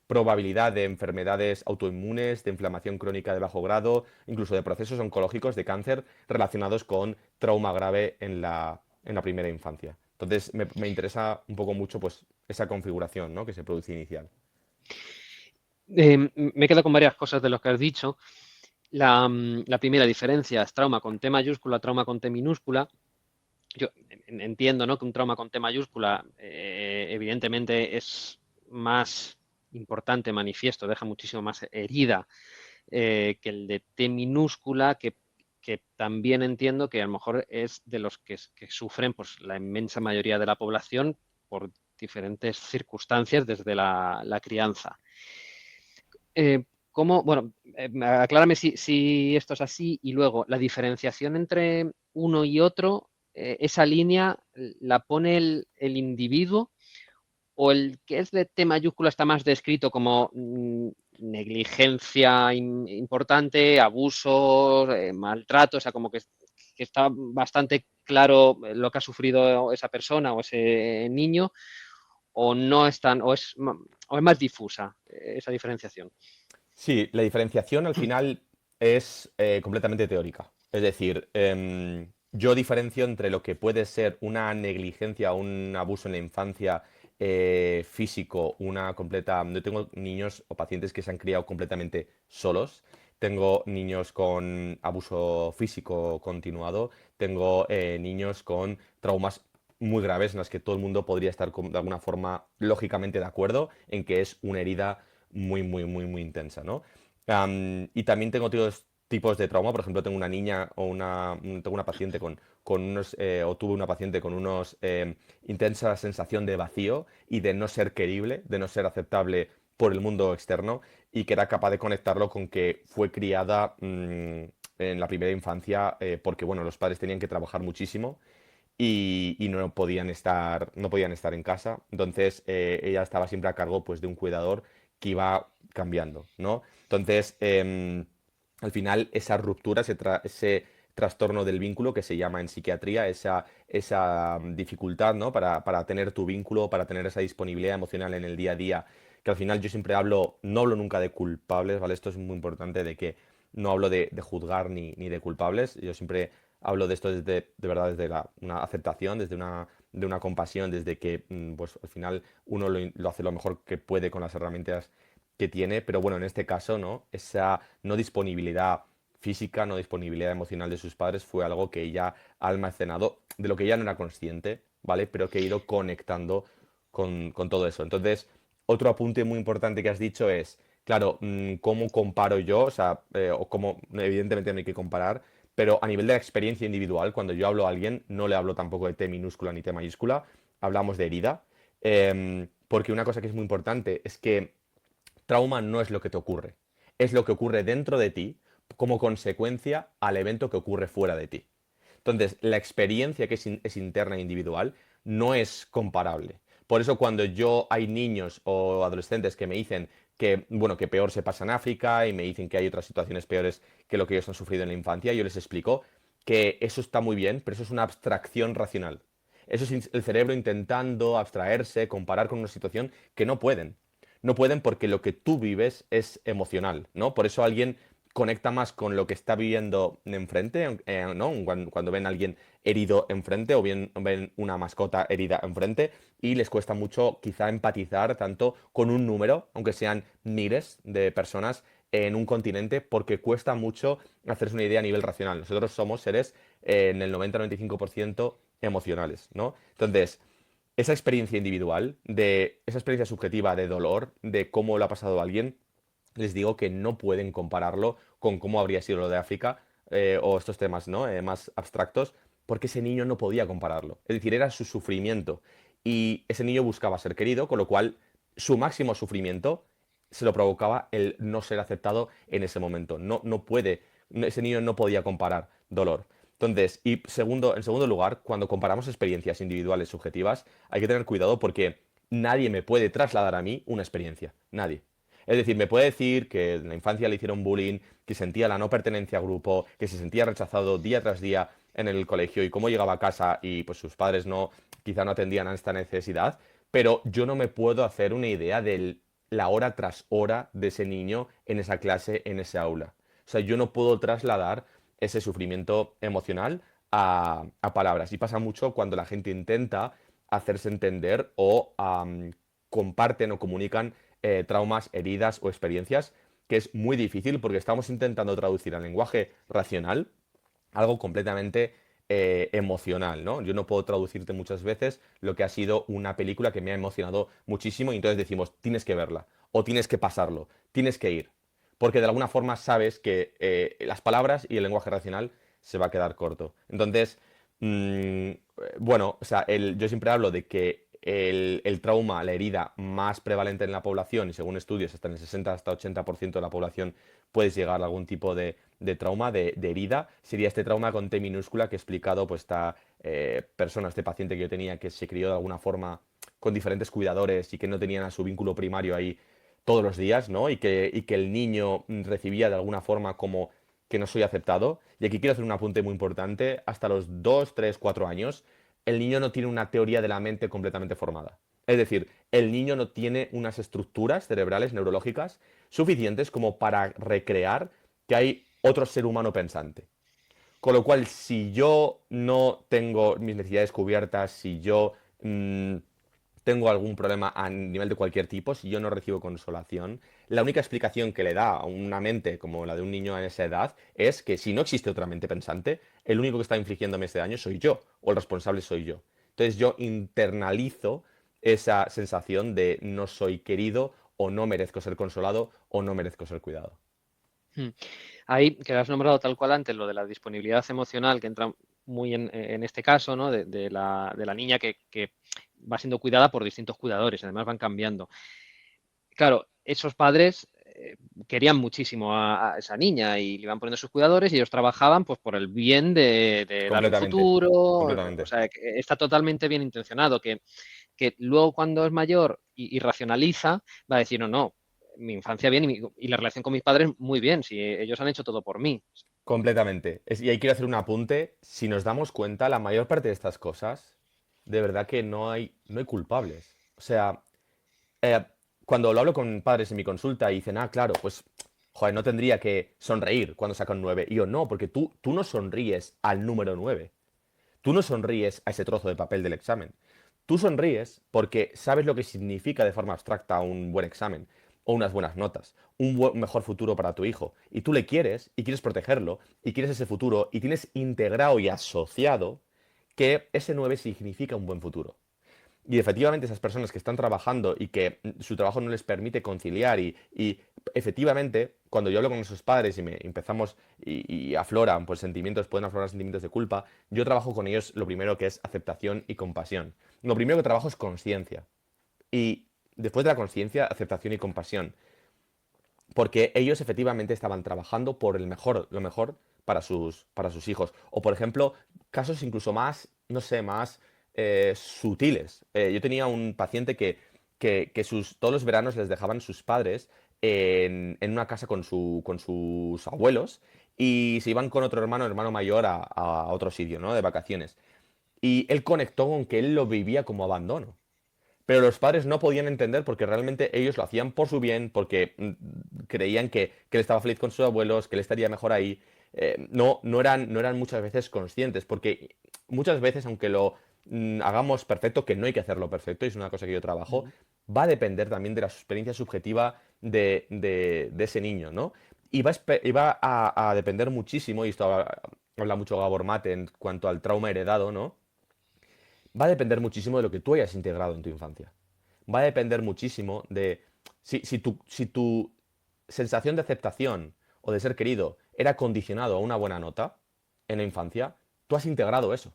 probabilidad de enfermedades autoinmunes, de inflamación crónica de bajo grado, incluso de procesos oncológicos de cáncer relacionados con trauma grave en la primera infancia. Entonces, me interesa un poco mucho pues esa configuración, ¿no? Que se produce inicial. Me quedo con varias cosas de lo que has dicho. La primera diferencia es trauma con T mayúscula, trauma con T minúscula. yo entiendo, ¿no?, que un trauma con T mayúscula evidentemente es más importante, manifiesto, deja muchísimo más herida que el de T minúscula, que también entiendo que a lo mejor es de los que sufren pues, la inmensa mayoría de la población por diferentes circunstancias desde la crianza. Bueno, aclárame si esto es así, y luego la diferenciación entre uno y otro, esa línea la pone el individuo, o el que es de T mayúscula está más descrito como negligencia importante, abusos, maltrato, o sea, como que está bastante claro lo que ha sufrido esa persona o ese niño, o no es tan, o es más difusa esa diferenciación. Sí, la diferenciación al final es completamente teórica. Es decir, yo diferencio entre lo que puede ser una negligencia o un abuso en la infancia físico, una completa... Yo tengo niños o pacientes que se han criado completamente solos. Tengo niños con abuso físico continuado. Tengo niños con traumas muy graves en las que todo el mundo podría estar de alguna forma lógicamente de acuerdo en que es una herida muy, muy, muy, muy intensa, ¿no? Y también tengo otros tipos de trauma, por ejemplo, tengo una niña o tengo una paciente con unos, o tuve una paciente con unos intensa sensación de vacío y de no ser querible, de no ser aceptable por el mundo externo y que era capaz de conectarlo con que fue criada en la primera infancia porque, bueno, los padres tenían que trabajar muchísimo y no podían estar en casa. Entonces, ella estaba siempre a cargo pues, de un cuidador que iba cambiando, ¿no? Entonces, al final, esa ruptura, ese trastorno del vínculo que se llama en psiquiatría, esa dificultad, ¿no? Para tener tu vínculo, para tener esa disponibilidad emocional en el día a día, que al final yo siempre no hablo nunca de culpables, ¿vale? Esto es muy importante de que no hablo de juzgar ni de culpables, yo siempre hablo de esto de verdad desde una aceptación, de una compasión, desde que pues al final uno lo hace lo mejor que puede con las herramientas que tiene, pero bueno, en este caso, ¿no? Esa no disponibilidad física, no disponibilidad emocional de sus padres fue algo que ella ha almacenado, de lo que ella no era consciente, ¿vale? Pero que ha ido conectando con todo eso. Entonces, otro apunte muy importante que has dicho es, claro, ¿cómo comparo yo? O sea, o cómo, evidentemente no hay que comparar, pero a nivel de la experiencia individual, cuando yo hablo a alguien, no le hablo tampoco de T minúscula ni T mayúscula, hablamos de herida, porque una cosa que es muy importante es que trauma no es lo que te ocurre, es lo que ocurre dentro de ti como consecuencia al evento que ocurre fuera de ti. Entonces, la experiencia que es interna e individual no es comparable. Por eso cuando hay niños o adolescentes que me dicen que, bueno, que peor se pasa en África y me dicen que hay otras situaciones peores que lo que ellos han sufrido en la infancia, yo les explico que eso está muy bien, pero eso es una abstracción racional. Eso es el cerebro intentando abstraerse, comparar con una situación que no pueden. No pueden porque lo que tú vives es emocional, ¿no? Por eso alguien conecta más con lo que está viviendo enfrente, ¿no? Cuando ven a alguien herido enfrente o bien ven una mascota herida enfrente y les cuesta mucho quizá empatizar tanto con un número, aunque sean miles de personas en un continente, porque cuesta mucho hacerse una idea a nivel racional. Nosotros somos seres en el 90-95% emocionales, ¿no? Entonces, esa experiencia individual, esa experiencia subjetiva de dolor, de cómo lo ha pasado a alguien, les digo que no pueden compararlo con cómo habría sido lo de África o estos temas, ¿no? Más abstractos, porque ese niño no podía compararlo. Es decir, era su sufrimiento. Y ese niño buscaba ser querido, con lo cual su máximo sufrimiento se lo provocaba el no ser aceptado en ese momento. Ese niño no podía comparar dolor. Entonces, en segundo lugar, cuando comparamos experiencias individuales subjetivas, hay que tener cuidado porque nadie me puede trasladar a mí una experiencia. Nadie. Es decir, me puede decir que en la infancia le hicieron bullying, que sentía la no pertenencia a grupo, que se sentía rechazado día tras día en el colegio y cómo llegaba a casa y pues sus padres quizá no atendían a esta necesidad, pero yo no me puedo hacer una idea de la hora tras hora de ese niño en esa clase, en ese aula. O sea, yo no puedo trasladar ese sufrimiento emocional a palabras. Y pasa mucho cuando la gente intenta hacerse entender o comparten o comunican traumas, heridas o experiencias, que es muy difícil porque estamos intentando traducir al lenguaje racional algo completamente emocional, ¿no? Yo no puedo traducirte muchas veces lo que ha sido una película que me ha emocionado muchísimo y entonces decimos, tienes que verla o tienes que pasarlo, tienes que ir, porque de alguna forma sabes que las palabras y el lenguaje racional se va a quedar corto. Entonces, mm, bueno, o sea, yo siempre hablo de que el trauma, la herida más prevalente en la población, y según estudios, hasta en el 60 hasta 80% de la población puedes llegar a algún tipo de trauma, de herida, sería este trauma con T minúscula que he explicado, pues esta persona, este paciente que yo tenía que se crió de alguna forma con diferentes cuidadores y que no tenían a su vínculo primario ahí todos los días, ¿no? Y que el niño recibía de alguna forma como que no soy aceptado. Y aquí quiero hacer un apunte muy importante. Hasta los 2 3 4 años, el niño no tiene una teoría de la mente completamente formada. Es decir, el niño no tiene unas estructuras cerebrales, neurológicas, suficientes como para recrear que hay otro ser humano pensante. Con lo cual, si yo no tengo mis necesidades cubiertas, si yo tengo algún problema a nivel de cualquier tipo, si yo no recibo consolación, la única explicación que le da a una mente como la de un niño en esa edad es que si no existe otra mente pensante, el único que está infligiéndome este daño soy yo, o el responsable soy yo. Entonces yo internalizo esa sensación de no soy querido, o no merezco ser consolado, o no merezco ser cuidado. Mm. Ahí, que has nombrado tal cual antes, lo de la disponibilidad emocional, que entra muy en este caso, ¿no? De la niña que va siendo cuidada por distintos cuidadores, además van cambiando. Claro, esos padres querían muchísimo a esa niña y le iban poniendo sus cuidadores y ellos trabajaban pues por el bien de darle un Completamente, futuro, o completamente. sea, que está totalmente bien intencionado, que luego cuando es mayor y racionaliza, va a decir, no, no, mi infancia bien y la relación con mis padres muy bien, si ellos han hecho todo por mí. Completamente. Y ahí quiero hacer un apunte. Si nos damos cuenta, la mayor parte de estas cosas, de verdad que no hay culpables. O sea, eh, cuando lo hablo con padres en mi consulta y dicen, ah, claro, pues, joder, no tendría que sonreír cuando saca un 9. Y yo, no, porque tú no sonríes al número 9. Tú no sonríes a ese trozo de papel del examen. Tú sonríes porque sabes lo que significa de forma abstracta un buen examen o unas buenas notas, mejor futuro para tu hijo. Y tú le quieres y quieres protegerlo y quieres ese futuro y tienes integrado y asociado que ese 9 significa un buen futuro. Y efectivamente esas personas que están trabajando y que su trabajo no les permite conciliar y efectivamente cuando yo hablo con esos padres y empezamos y afloran pues sentimientos, pueden aflorar sentimientos de culpa, yo trabajo con ellos lo primero que es aceptación y compasión. Lo primero que trabajo es conciencia y después de la conciencia, aceptación y compasión, porque ellos efectivamente estaban trabajando por el mejor, lo mejor para sus hijos. O por ejemplo, casos incluso más, no sé, más sutiles. Yo tenía un paciente que todos los veranos les dejaban sus padres en una casa con sus abuelos y se iban con otro hermano mayor a otro sitio, ¿no? De vacaciones. Y él conectó con que él lo vivía como abandono. Pero los padres no podían entender porque realmente ellos lo hacían por su bien, porque creían que él estaba feliz con sus abuelos, que él estaría mejor ahí. No eran muchas veces conscientes, porque muchas veces, aunque lo hagamos perfecto, que no hay que hacerlo perfecto, y es una cosa que yo trabajo, Ujú. va a depender también de la experiencia subjetiva de ese niño, ¿no? Y va a depender muchísimo, y esto habla mucho Gabor Mate en cuanto al trauma heredado, ¿no? Va a depender muchísimo de lo que tú hayas integrado en tu infancia. Va a depender muchísimo de si tu sensación de aceptación o de ser querido era condicionado a una buena nota en la infancia, tú has integrado eso.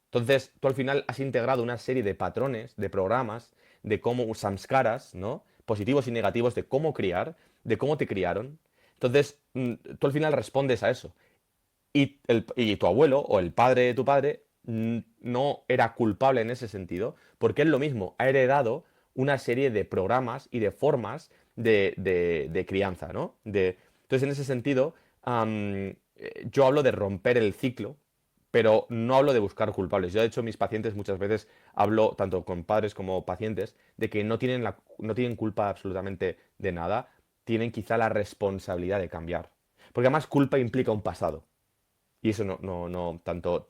Entonces, tú al final has integrado una serie de patrones, de programas, de cómo samskaras, ¿no? Positivos y negativos, de cómo criar, de cómo te criaron. Entonces, tú al final respondes a eso. Y tu abuelo o el padre de tu padre no era culpable en ese sentido, porque él lo mismo ha heredado una serie de programas y de formas de crianza, ¿no? Entonces, en ese sentido, yo hablo de romper el ciclo, pero no hablo de buscar culpables. Yo, de hecho, mis pacientes muchas veces hablo, tanto con padres como pacientes, de que no tienen culpa absolutamente de nada, tienen quizá la responsabilidad de cambiar. Porque además culpa implica un pasado. Y eso no, tanto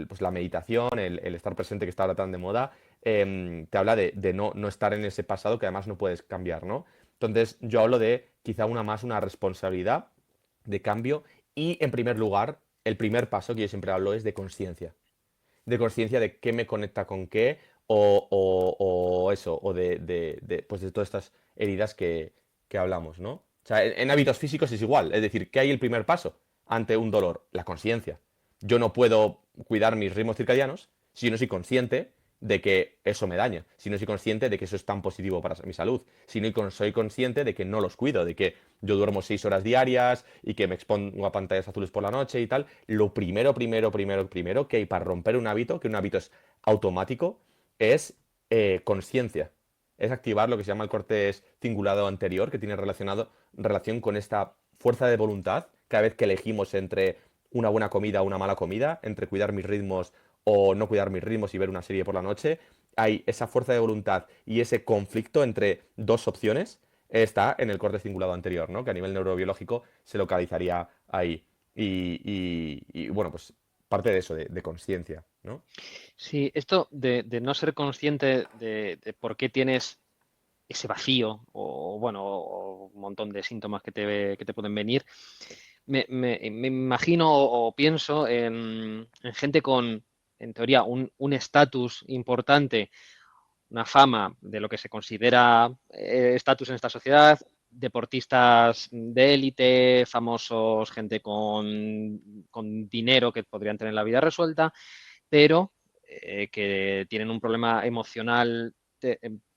pues la meditación, el estar presente que está ahora tan de moda, te habla de no estar en ese pasado que además no puedes cambiar, ¿no? Entonces yo hablo de quizá una responsabilidad de cambio y en primer lugar el primer paso que yo siempre hablo es de conciencia. De conciencia de qué me conecta con qué, o eso, o pues de todas estas heridas que hablamos, ¿no? O sea, en hábitos físicos es igual. Es decir, ¿qué hay el primer paso ante un dolor? La conciencia. Yo no puedo cuidar mis ritmos circadianos si no soy consciente de que eso me daña, si no soy consciente de que eso es tan positivo para mi salud, si no soy consciente de que no los cuido, de que yo duermo 6 horas diarias y que me expongo a pantallas azules por la noche y tal. Lo primero que hay para romper un hábito, que un hábito es automático, es conciencia. Es activar lo que se llama el cortes cingulado anterior, que tiene relación con esta fuerza de voluntad cada vez que elegimos entre una buena comida o una mala comida, entre cuidar mis ritmos o no cuidar mis ritmos y ver una serie por la noche. Hay esa fuerza de voluntad y ese conflicto entre dos opciones está en el corte cingulado anterior, ¿no? Que a nivel neurobiológico se localizaría ahí. Y, bueno, pues parte de eso, de conciencia, ¿no? Sí, esto de no ser consciente de por qué tienes ese vacío o, bueno, o un montón de síntomas que te pueden venir, me imagino o pienso en gente con, en teoría, un estatus importante, una fama de lo que se considera estatus en esta sociedad, deportistas de élite, famosos, gente con dinero que podrían tener la vida resuelta, pero que tienen un problema emocional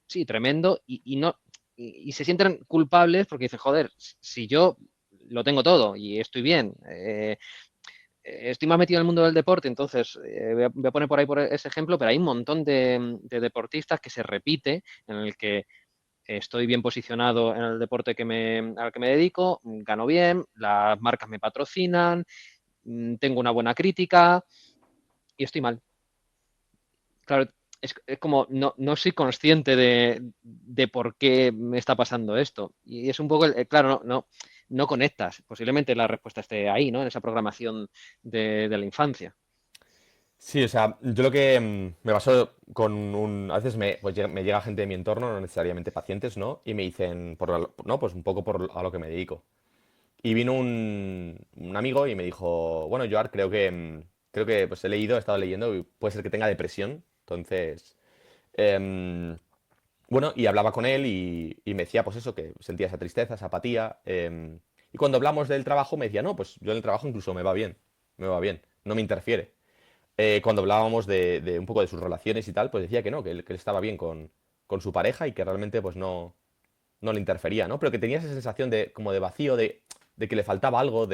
sí, tremendo y se sienten culpables porque dicen, joder, si yo lo tengo todo y estoy bien, estoy más metido en el mundo del deporte, entonces voy a poner por ahí por ese ejemplo, pero hay un montón de deportistas que se repite en el que estoy bien posicionado en el deporte al que me dedico, gano bien, las marcas me patrocinan, tengo una buena crítica y estoy mal. Claro, es como no soy consciente de por qué me está pasando esto. Y es un poco, claro, no conectas. Posiblemente la respuesta esté ahí, ¿no? En esa programación de la infancia. Sí, o sea, yo lo que me baso con a veces me llega gente de mi entorno, no necesariamente pacientes, ¿no? Y me dicen, ¿no? Pues un poco a lo que me dedico. Y vino un amigo y me dijo, bueno, Joar, creo que pues he estado leyendo, y puede ser que tenga depresión. Entonces, bueno, y hablaba con él y me decía, pues eso, que sentía esa tristeza, esa apatía. Y cuando hablamos del trabajo me decía, no, pues yo en el trabajo incluso me va bien, no me interfiere. Cuando hablábamos de un poco de sus relaciones y tal, pues decía que no, que él estaba bien con su pareja y que realmente pues no le interfería, ¿no? Pero que tenía esa sensación como de vacío, de que le faltaba algo, ¿no?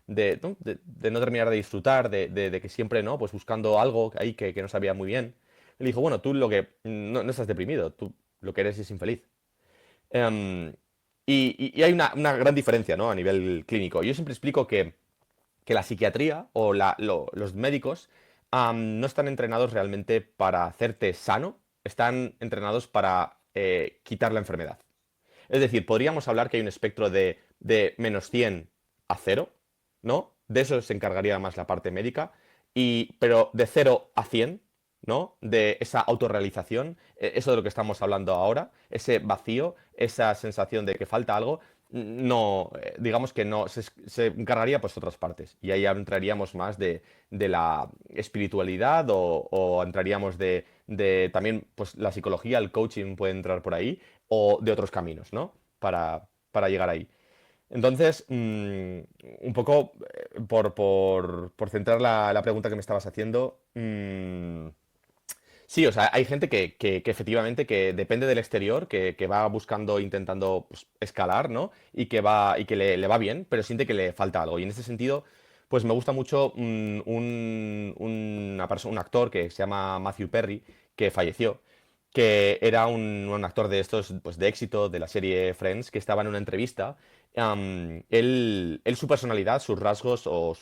De no terminar de disfrutar, de que siempre, ¿no? Pues buscando algo ahí que no sabía muy bien. Le dijo, bueno, tú no estás deprimido, tú lo que eres es infeliz. Em, y hay una gran diferencia, ¿no? A nivel clínico. Yo siempre explico que la psiquiatría o los médicos no están entrenados realmente para hacerte sano, están entrenados para quitar la enfermedad. Es decir, podríamos hablar que hay un espectro de -100 a 0, ¿no? De eso se encargaría más la parte médica, pero de 0 a 100, ¿no? De esa autorrealización, eso de lo que estamos hablando ahora, ese vacío, esa sensación de que falta algo, no, digamos que no, se encargaría pues otras partes. Y ahí entraríamos más de la espiritualidad o entraríamos también, pues la psicología, el coaching puede entrar por ahí, o de otros caminos, ¿no? Para llegar ahí. Entonces, un poco por centrar la pregunta que me estabas haciendo, sí, o sea, hay gente que efectivamente que depende del exterior, que va buscando, intentando pues, escalar, ¿no? Y que le va bien, pero siente que le falta algo. Y en este sentido, pues me gusta mucho un actor que se llama Matthew Perry, que falleció, que era un actor de estos, pues de éxito, de la serie Friends, que estaba en una entrevista. Él, su personalidad, sus rasgos o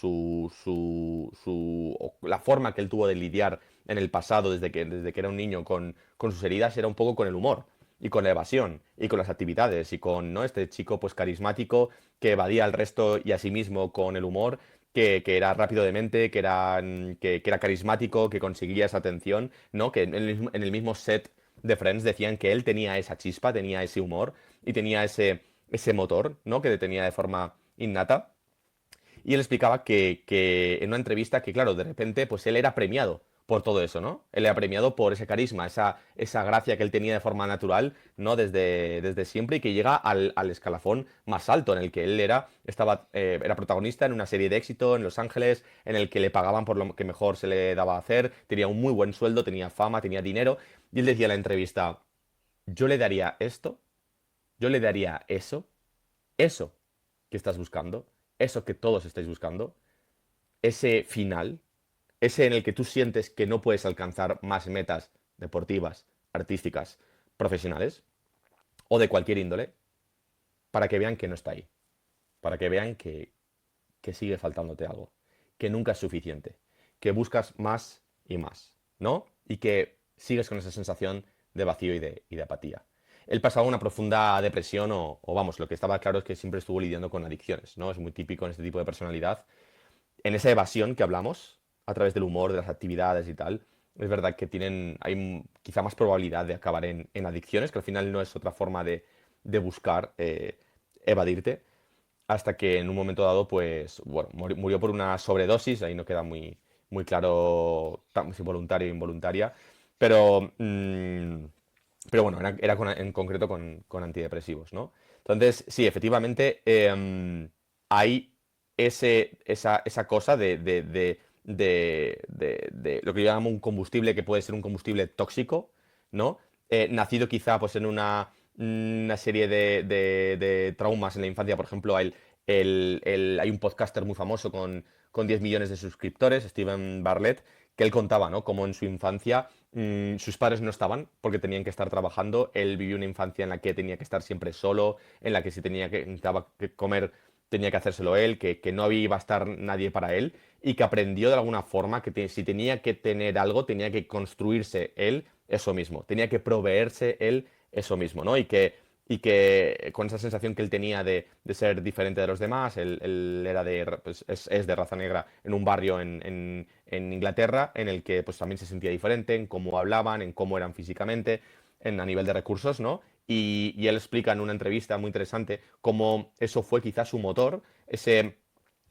o la forma que él tuvo de lidiar en el pasado, desde que era un niño, con sus heridas, era un poco con el humor y con la evasión y con las actividades y con, ¿no? Este chico pues carismático que evadía al resto y a sí mismo con el humor, que era rápido de mente, que era carismático, que conseguía esa atención, ¿no? Que en el mismo set de Friends decían que él tenía esa chispa, tenía ese humor y tenía ese motor, ¿no? Que tenía de forma innata. Y él explicaba que en una entrevista que, claro, de repente, pues él era premiado por todo eso, ¿no? Él era premiado por ese carisma, esa gracia que él tenía de forma natural, ¿no? Desde siempre y que llega al escalafón más alto, en el que él era protagonista en una serie de éxito en Los Ángeles, en el que le pagaban por lo que mejor se le daba a hacer, tenía un muy buen sueldo, tenía fama, tenía dinero, y él decía en la entrevista, yo le daría esto, yo le daría eso que estás buscando, eso que todos estáis buscando, ese final, ese en el que tú sientes que no puedes alcanzar más metas deportivas, artísticas, profesionales o de cualquier índole, para que vean que no está ahí, para que vean que sigue faltándote algo, que nunca es suficiente, que buscas más y más, ¿no? Y que sigues con esa sensación de vacío y de apatía. Él pasaba una profunda depresión o vamos, lo que estaba claro es que siempre estuvo lidiando con adicciones, ¿no? Es muy típico en este tipo de personalidad en esa evasión que hablamos, a través del humor, de las actividades y tal, es verdad que hay quizá más probabilidad de acabar en adicciones, que al final no es otra forma de buscar evadirte, hasta que en un momento dado, pues, bueno, murió por una sobredosis, ahí no queda muy claro si voluntaria o involuntaria, pero, pero bueno, en concreto con antidepresivos, ¿no? Entonces, sí, efectivamente, hay esa cosa de lo que yo llamo un combustible que puede ser un combustible tóxico, ¿no? Nacido quizá pues en una serie de traumas en la infancia. Por ejemplo, hay un podcaster muy famoso con 10 millones de suscriptores, Steven Bartlett, que él contaba, ¿no? Cómo en su infancia sus padres no estaban porque tenían que estar trabajando. Él vivió una infancia en la que tenía que estar siempre solo, en la que si necesitaba que comer tenía que hacérselo él, que no iba a estar nadie para él y que aprendió de alguna forma que si tenía que tener algo, tenía que construirse él eso mismo, tenía que proveerse él eso mismo, ¿no? Y que con esa sensación que él tenía de ser diferente de los demás, él era es de raza negra en un barrio en Inglaterra, en el que pues también se sentía diferente en cómo hablaban, en cómo eran físicamente, a nivel de recursos, ¿no? Y él explica en una entrevista muy interesante cómo eso fue quizás su motor, ese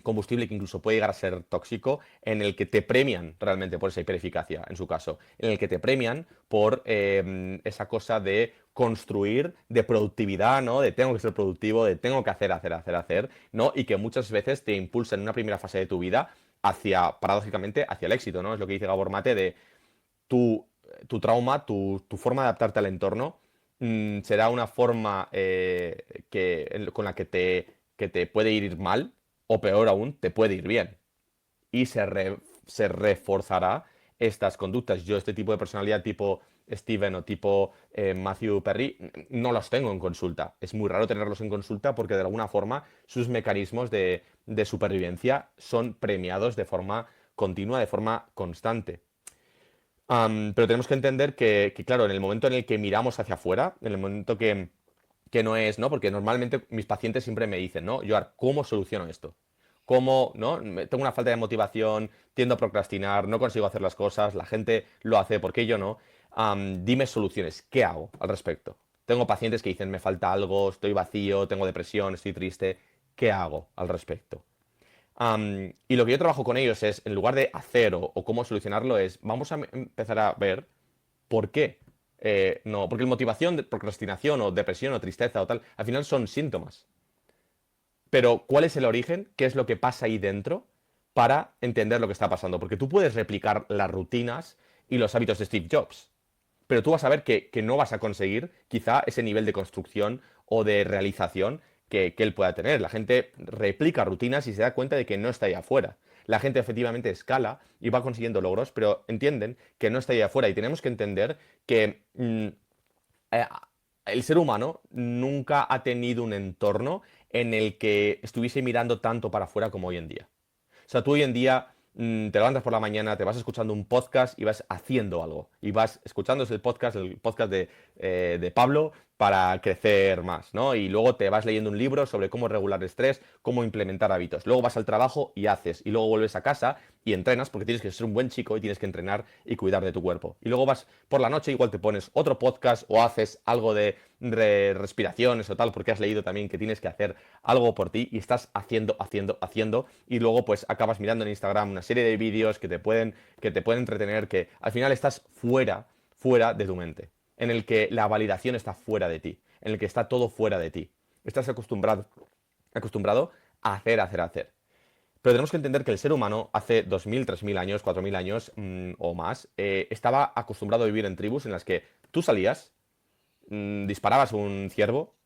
combustible que incluso puede llegar a ser tóxico, en el que te premian realmente por esa hipereficacia, en su caso, en el que te premian por esa cosa de construir, de productividad, ¿no? De tengo que ser productivo, de tengo que hacer, ¿no? Y que muchas veces te impulsa en una primera fase de tu vida paradójicamente, hacia el éxito, ¿no? Es lo que dice Gabor Mate de tu, tu trauma, tu forma de adaptarte al entorno, será una forma con la que te puede ir mal, o peor aún, te puede ir bien. Y se reforzará estas conductas. Yo este tipo de personalidad tipo Steven o tipo Matthew Perry no los tengo en consulta. Es muy raro tenerlos en consulta porque de alguna forma sus mecanismos de supervivencia son premiados de forma continua, de forma constante. Pero tenemos que entender que, claro, en el momento en el que miramos hacia afuera, en el momento que no es, ¿no? Porque normalmente mis pacientes siempre me dicen, ¿no? Yo, ¿cómo soluciono esto? ¿Cómo, no? Tengo una falta de motivación, tiendo a procrastinar, no consigo hacer las cosas, la gente lo hace, ¿por qué yo no? Dime soluciones, ¿qué hago al respecto? Tengo pacientes que dicen, me falta algo, estoy vacío, tengo depresión, estoy triste, ¿qué hago al respecto? Y lo que yo trabajo con ellos es, en lugar de hacer o cómo solucionarlo, es vamos a empezar a ver por qué. No, porque la motivación de procrastinación o depresión o tristeza o tal, al final son síntomas. Pero ¿cuál es el origen? ¿Qué es lo que pasa ahí dentro para entender lo que está pasando? Porque tú puedes replicar las rutinas y los hábitos de Steve Jobs, pero tú vas a ver que no vas a conseguir quizá ese nivel de construcción o de realización que él pueda tener. La gente replica rutinas y se da cuenta de que no está ahí afuera. La gente efectivamente escala y va consiguiendo logros, pero entienden que no está ahí afuera. Y tenemos que entender que eh, el ser humano nunca ha tenido un entorno en el que estuviese mirando tanto para afuera como hoy en día. O sea, tú hoy en día te levantas por la mañana, te vas escuchando un podcast y vas haciendo algo. Y vas escuchando el podcast de Pablo, para crecer más, ¿no? Y luego te vas leyendo un libro sobre cómo regular el estrés, cómo implementar hábitos. Luego vas al trabajo y haces. Y luego vuelves a casa y entrenas porque tienes que ser un buen chico y tienes que entrenar y cuidar de tu cuerpo. Y luego vas por la noche, igual te pones otro podcast o haces algo de respiraciones o tal, porque has leído también que tienes que hacer algo por ti y estás haciendo. Y luego pues acabas mirando en Instagram una serie de vídeos que te pueden entretener, que al final estás fuera de tu mente, en el que la validación está fuera de ti, en el que está todo fuera de ti. Estás acostumbrado a hacer. Pero tenemos que entender que el ser humano hace 2000, 3000 años, 4000 años o más, estaba acostumbrado a vivir en tribus en las que tú salías, disparabas un ciervo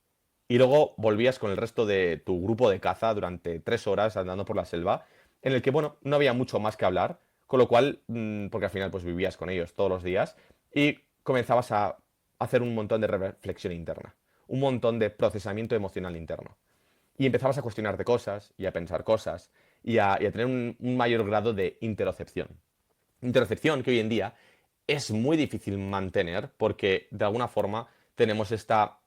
y luego volvías con el resto de tu grupo de caza durante 3 horas andando por la selva, en el que, bueno, no había mucho más que hablar, con lo cual, porque al final pues vivías con ellos todos los días y comenzabas a hacer un montón de reflexión interna, un montón de procesamiento emocional interno. Y empezabas a cuestionarte cosas y a pensar cosas y a tener un mayor grado de interocepción. Interocepción que hoy en día es muy difícil mantener porque de alguna forma tenemos esta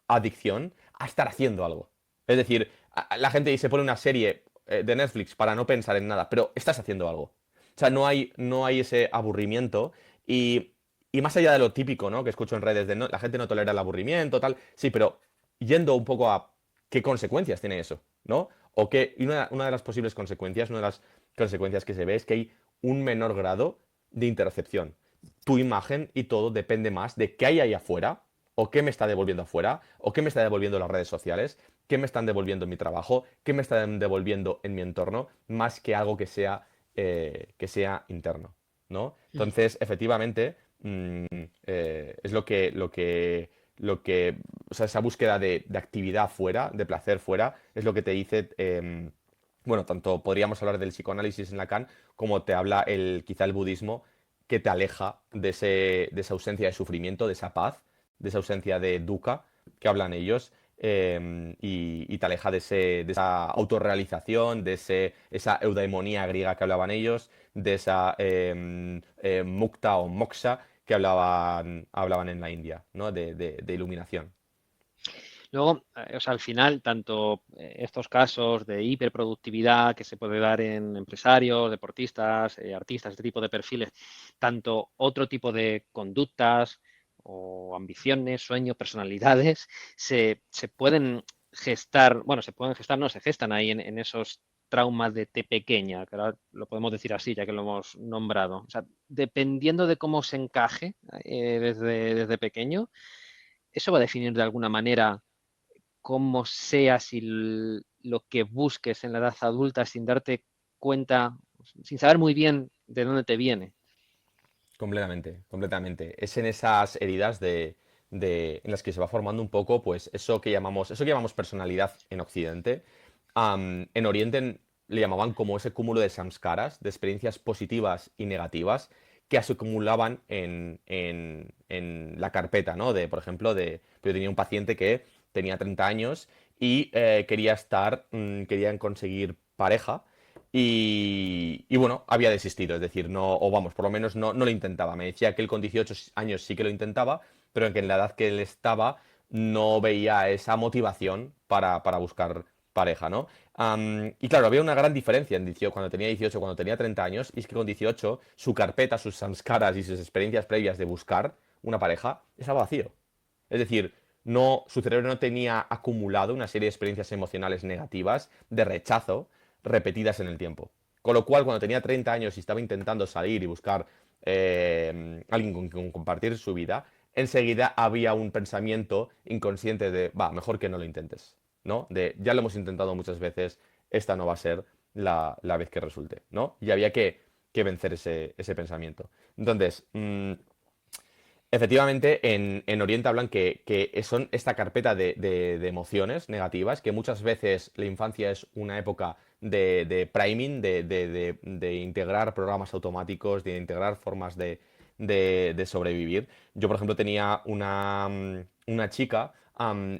adicción a estar haciendo algo. Es decir, la gente se pone una serie de Netflix para no pensar en nada, pero estás haciendo algo. O sea, no hay ese aburrimiento y más allá de lo típico, ¿no? Que escucho en redes de la gente no tolera el aburrimiento, tal. Sí, pero yendo un poco a qué consecuencias tiene eso, ¿no? Y una de las posibles consecuencias, una de las consecuencias que se ve es que hay un menor grado de intercepción. Tu imagen y todo depende más de qué hay ahí afuera, o qué me está devolviendo afuera, o qué me está devolviendo las redes sociales, qué me están devolviendo en mi trabajo, qué me están devolviendo en mi entorno, más que algo que sea interno, ¿no? Mm. Entonces, efectivamente, es o sea, esa búsqueda de actividad fuera, de placer fuera, es lo que te dice, bueno, tanto podríamos hablar del psicoanálisis en Lacan, como te habla quizá el budismo, que te aleja de esa ausencia de sufrimiento, de esa paz, de esa ausencia de dukkha que hablan ellos, y te aleja de esa autorrealización, esa eudaimonía griega que hablaban ellos, de esa mukta o moksha que hablaban en la India, ¿no? De iluminación. Luego, o sea, al final, tanto estos casos de hiperproductividad que se puede dar en empresarios, deportistas, artistas, este tipo de perfiles, tanto otro tipo de conductas o ambiciones, sueños, personalidades, se pueden gestar, bueno, se pueden gestar, no, se gestan ahí en esos traumas de T pequeña, que ahora lo podemos decir así, ya que lo hemos nombrado. O sea, dependiendo de cómo se encaje desde pequeño, eso va a definir de alguna manera cómo seas y lo que busques en la edad adulta sin darte cuenta, sin saber muy bien de dónde te viene. Completamente, completamente. Es en esas heridas en las que se va formando un poco, pues, eso que llamamos personalidad en Occidente. En Oriente le llamaban como ese cúmulo de samskaras, de experiencias positivas y negativas, que se acumulaban en la carpeta, ¿no? Por ejemplo, yo tenía un paciente que tenía 30 años y querían conseguir pareja. Y bueno, había desistido, es decir, no, o vamos, por lo menos no lo intentaba. Me decía que él con 18 años sí que lo intentaba, pero que en la edad que él estaba no veía esa motivación para buscar pareja, ¿no? Y claro, había una gran diferencia cuando tenía 18, cuando tenía 30 años, y es que con 18 su carpeta, sus samskaras y sus experiencias previas de buscar una pareja estaba vacío. Es decir, su cerebro no tenía acumulado una serie de experiencias emocionales negativas de rechazo repetidas en el tiempo. Con lo cual, cuando tenía 30 años y estaba intentando salir y buscar alguien con quien compartir su vida, enseguida había un pensamiento inconsciente de, va, mejor que no lo intentes, ¿no? Ya lo hemos intentado muchas veces, esta no va a ser la vez que resulte, ¿no? Y había que vencer ese pensamiento. Entonces, efectivamente, en Oriente hablan que son esta carpeta de emociones negativas, que muchas veces la infancia es una época de priming, de integrar programas automáticos, de integrar formas de sobrevivir. Yo, por ejemplo, tenía una chica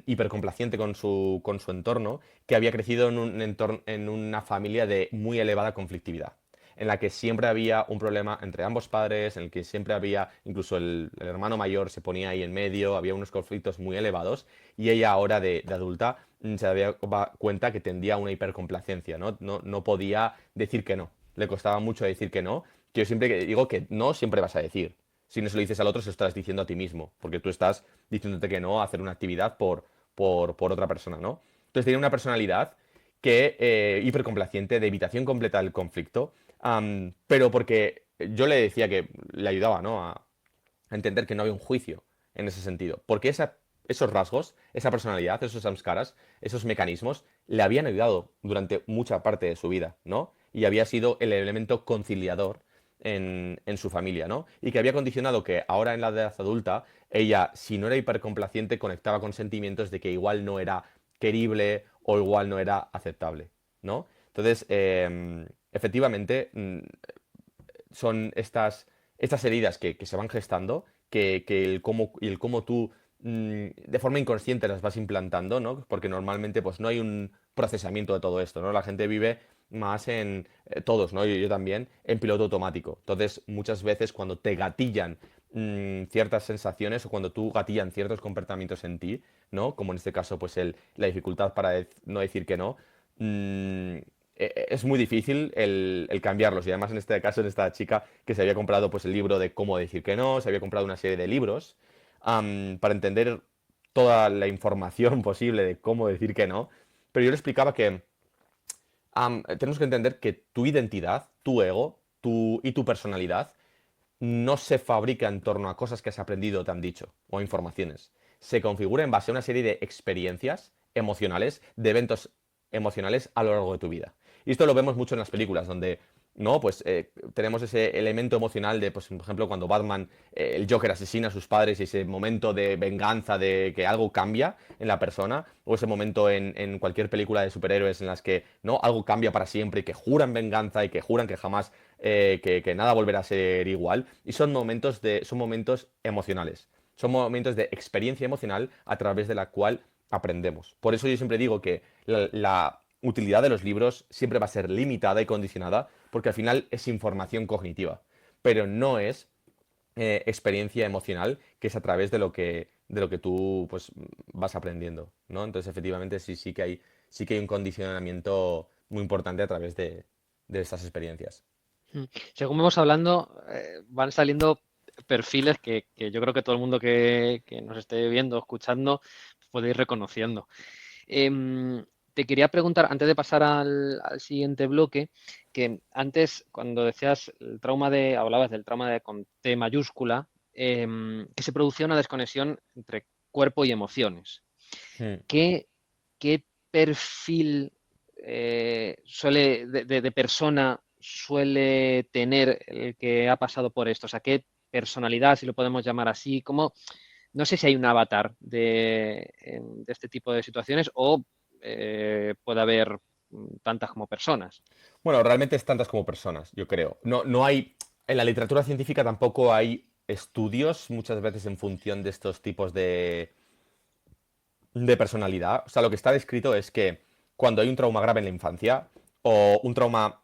hipercomplaciente con su entorno, que había crecido en una familia de muy elevada conflictividad. en la que siempre había un problema entre ambos padres, en el que siempre había, incluso el hermano mayor se ponía ahí en medio, había unos conflictos muy elevados, y ella ahora de adulta se daba cuenta que tendía a una hipercomplacencia, ¿no? No podía decir que no, le costaba mucho decir que no, que yo siempre digo que no siempre vas a decir. Si no se lo dices al otro, se lo estás diciendo a ti mismo, porque tú estás diciéndote que no a hacer una actividad por otra persona, ¿no? Entonces tiene una personalidad que hipercomplaciente, de evitación completa del conflicto, pero porque yo le decía que le ayudaba, ¿no? A entender que no había un juicio en ese sentido. Porque esos rasgos, esa personalidad, esos samskaras, esos mecanismos, le habían ayudado durante mucha parte de su vida, ¿no? Y había sido el elemento conciliador en su familia, ¿no? Y que había condicionado que ahora en la edad adulta, ella, si no era hipercomplaciente, conectaba con sentimientos de que igual no era querible o igual no era aceptable, ¿no? Entonces, efectivamente, son estas heridas que se van gestando, que el cómo tú de forma inconsciente las vas implantando, ¿no? Porque normalmente pues no hay un procesamiento de todo esto, ¿no? La gente vive más en, todos, ¿no? Yo también, en piloto automático. Entonces, muchas veces cuando te gatillan ciertas sensaciones o cuando tú gatillan ciertos comportamientos en ti, ¿no? Como en este caso, pues la dificultad para no decir que no, mm, es muy difícil el cambiarlos. Y además en este caso, en esta chica que se había comprado pues el libro de cómo decir que no, se había comprado una serie de libros para entender toda la información posible de cómo decir que no. Pero yo le explicaba que tenemos que entender que tu identidad, tu ego y tu personalidad no se fabrica en torno a cosas que has aprendido o te han dicho, o informaciones. Se configura en base a una serie de experiencias emocionales, de eventos emocionales a lo largo de tu vida. Y esto lo vemos mucho en las películas, donde no, pues tenemos ese elemento emocional de, pues, por ejemplo, cuando Batman, el Joker asesina a sus padres y ese momento de venganza, de que algo cambia en la persona, o ese momento en cualquier película de superhéroes en las que no algo cambia para siempre y que juran venganza y que juran que jamás, que nada volverá a ser igual. Y son momentos emocionales, son momentos de experiencia emocional a través de la cual aprendemos. Por eso yo siempre digo que la utilidad de los libros siempre va a ser limitada y condicionada, porque al final es información cognitiva, pero no es experiencia emocional, que es a través de lo que tú pues vas aprendiendo, ¿no? Entonces, efectivamente, sí que hay un condicionamiento muy importante a través de estas experiencias. Según vamos hablando, van saliendo perfiles que yo creo que todo el mundo que nos esté viendo, escuchando, puede ir reconociendo. Em, Te quería preguntar, antes de pasar al siguiente bloque, que antes, cuando decías hablabas del trauma con T mayúscula, que se producía una desconexión entre cuerpo y emociones. Hmm. ¿Qué, qué perfil de persona suele tener el que ha pasado por esto? O sea, ¿qué personalidad, si lo podemos llamar así? No sé si hay un avatar de este tipo de situaciones o puede haber tantas como personas. Bueno, realmente es tantas como personas, yo creo. No hay, en la literatura científica tampoco hay estudios muchas veces en función de estos tipos de personalidad. O sea, lo que está descrito es que cuando hay un trauma grave en la infancia o un trauma,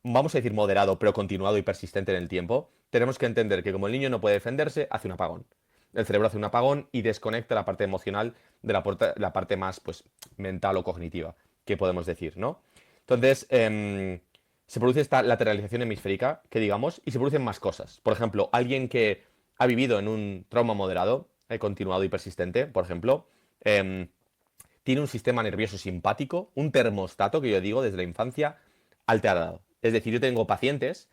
vamos a decir moderado, pero continuado y persistente en el tiempo, tenemos que entender que como el niño no puede defenderse, hace un apagón. El cerebro hace un apagón y desconecta la parte emocional de la parte más pues, mental o cognitiva, que podemos decir, ¿no? Entonces, se produce esta lateralización hemisférica, que digamos, y se producen más cosas. Por ejemplo, alguien que ha vivido en un trauma moderado, continuado y persistente, por ejemplo, em, tiene un sistema nervioso simpático, un termostato, que yo digo, desde la infancia, alterado. Es decir, yo tengo pacientes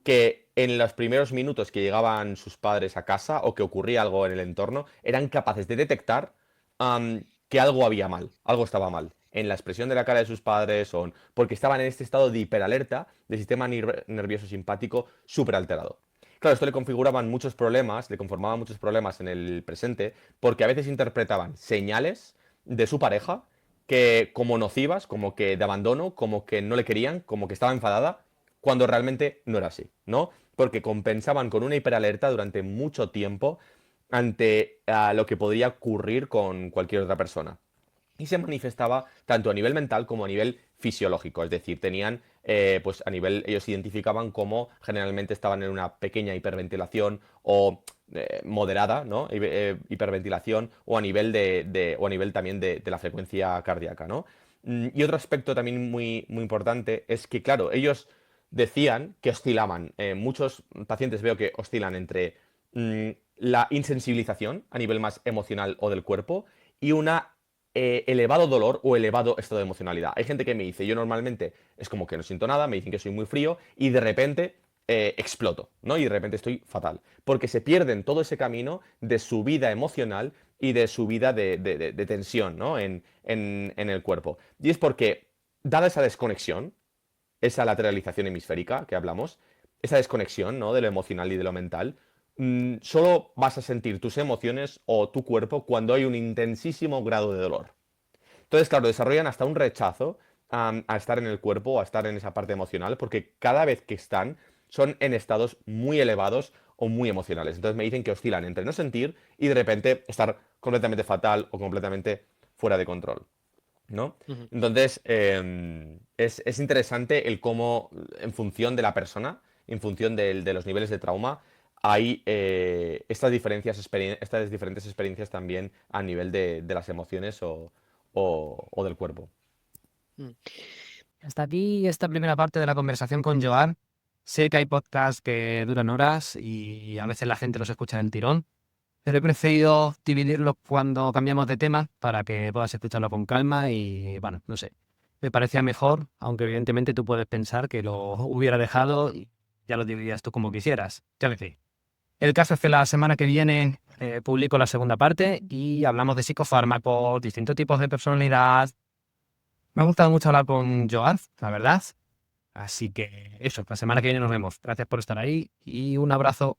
que en los primeros minutos que llegaban sus padres a casa o que ocurría algo en el entorno, eran capaces de detectar que algo había mal, algo estaba mal. En la expresión de la cara de sus padres, porque estaban en este estado de hiperalerta del sistema nervioso simpático súper alterado. Claro, esto le configuraban muchos problemas, le conformaba muchos problemas en el presente, porque a veces interpretaban señales de su pareja que como nocivas, como que de abandono, como que no le querían, como que estaba enfadada, cuando realmente no era así, ¿no? Porque compensaban con una hiperalerta durante mucho tiempo ante lo que podría ocurrir con cualquier otra persona. Y se manifestaba tanto a nivel mental como a nivel fisiológico, es decir, tenían, pues a nivel, ellos identificaban como generalmente estaban en una pequeña hiperventilación o moderada, ¿no? Hiperventilación o a nivel o a nivel también de la frecuencia cardíaca, ¿no? Y otro aspecto también muy, muy importante es que, claro, ellos decían que oscilaban. Muchos pacientes veo que oscilan entre la insensibilización a nivel más emocional o del cuerpo y una elevado dolor o elevado estado de emocionalidad. Hay gente que me dice, yo normalmente es como que no siento nada, me dicen que soy muy frío y de repente exploto, ¿no? Y de repente estoy fatal. Porque se pierden todo ese camino de su vida emocional y de su vida de tensión, ¿no? En el cuerpo. Y es porque, dada esa desconexión, esa lateralización hemisférica que hablamos, esa desconexión, ¿no? De lo emocional y de lo mental, solo vas a sentir tus emociones o tu cuerpo cuando hay un intensísimo grado de dolor. Entonces, claro, desarrollan hasta un rechazo a estar en el cuerpo, a estar en esa parte emocional, porque cada vez que están son en estados muy elevados o muy emocionales. Entonces me dicen que oscilan entre no sentir y de repente estar completamente fatal o completamente fuera de control, ¿no? Ujú. Entonces, es interesante el cómo, en función de la persona, en función de los niveles de trauma, hay estas diferentes experiencias también a nivel de las emociones o del cuerpo. Mm. Hasta aquí esta primera parte de la conversación con Joan. Sé que hay podcasts que duran horas y a veces la gente los escucha en el tirón, pero he preferido dividirlos cuando cambiamos de tema para que puedas escucharlo con calma y, bueno, no sé. Me parecía mejor, aunque evidentemente tú puedes pensar que lo hubiera dejado y ya lo dividías tú como quisieras. Ya que sí. El caso es que la semana que viene publico la segunda parte y hablamos de psicofármacos, distintos tipos de personalidad. Me ha gustado mucho hablar con Joan, la verdad. Así que eso, la semana que viene nos vemos. Gracias por estar ahí y un abrazo.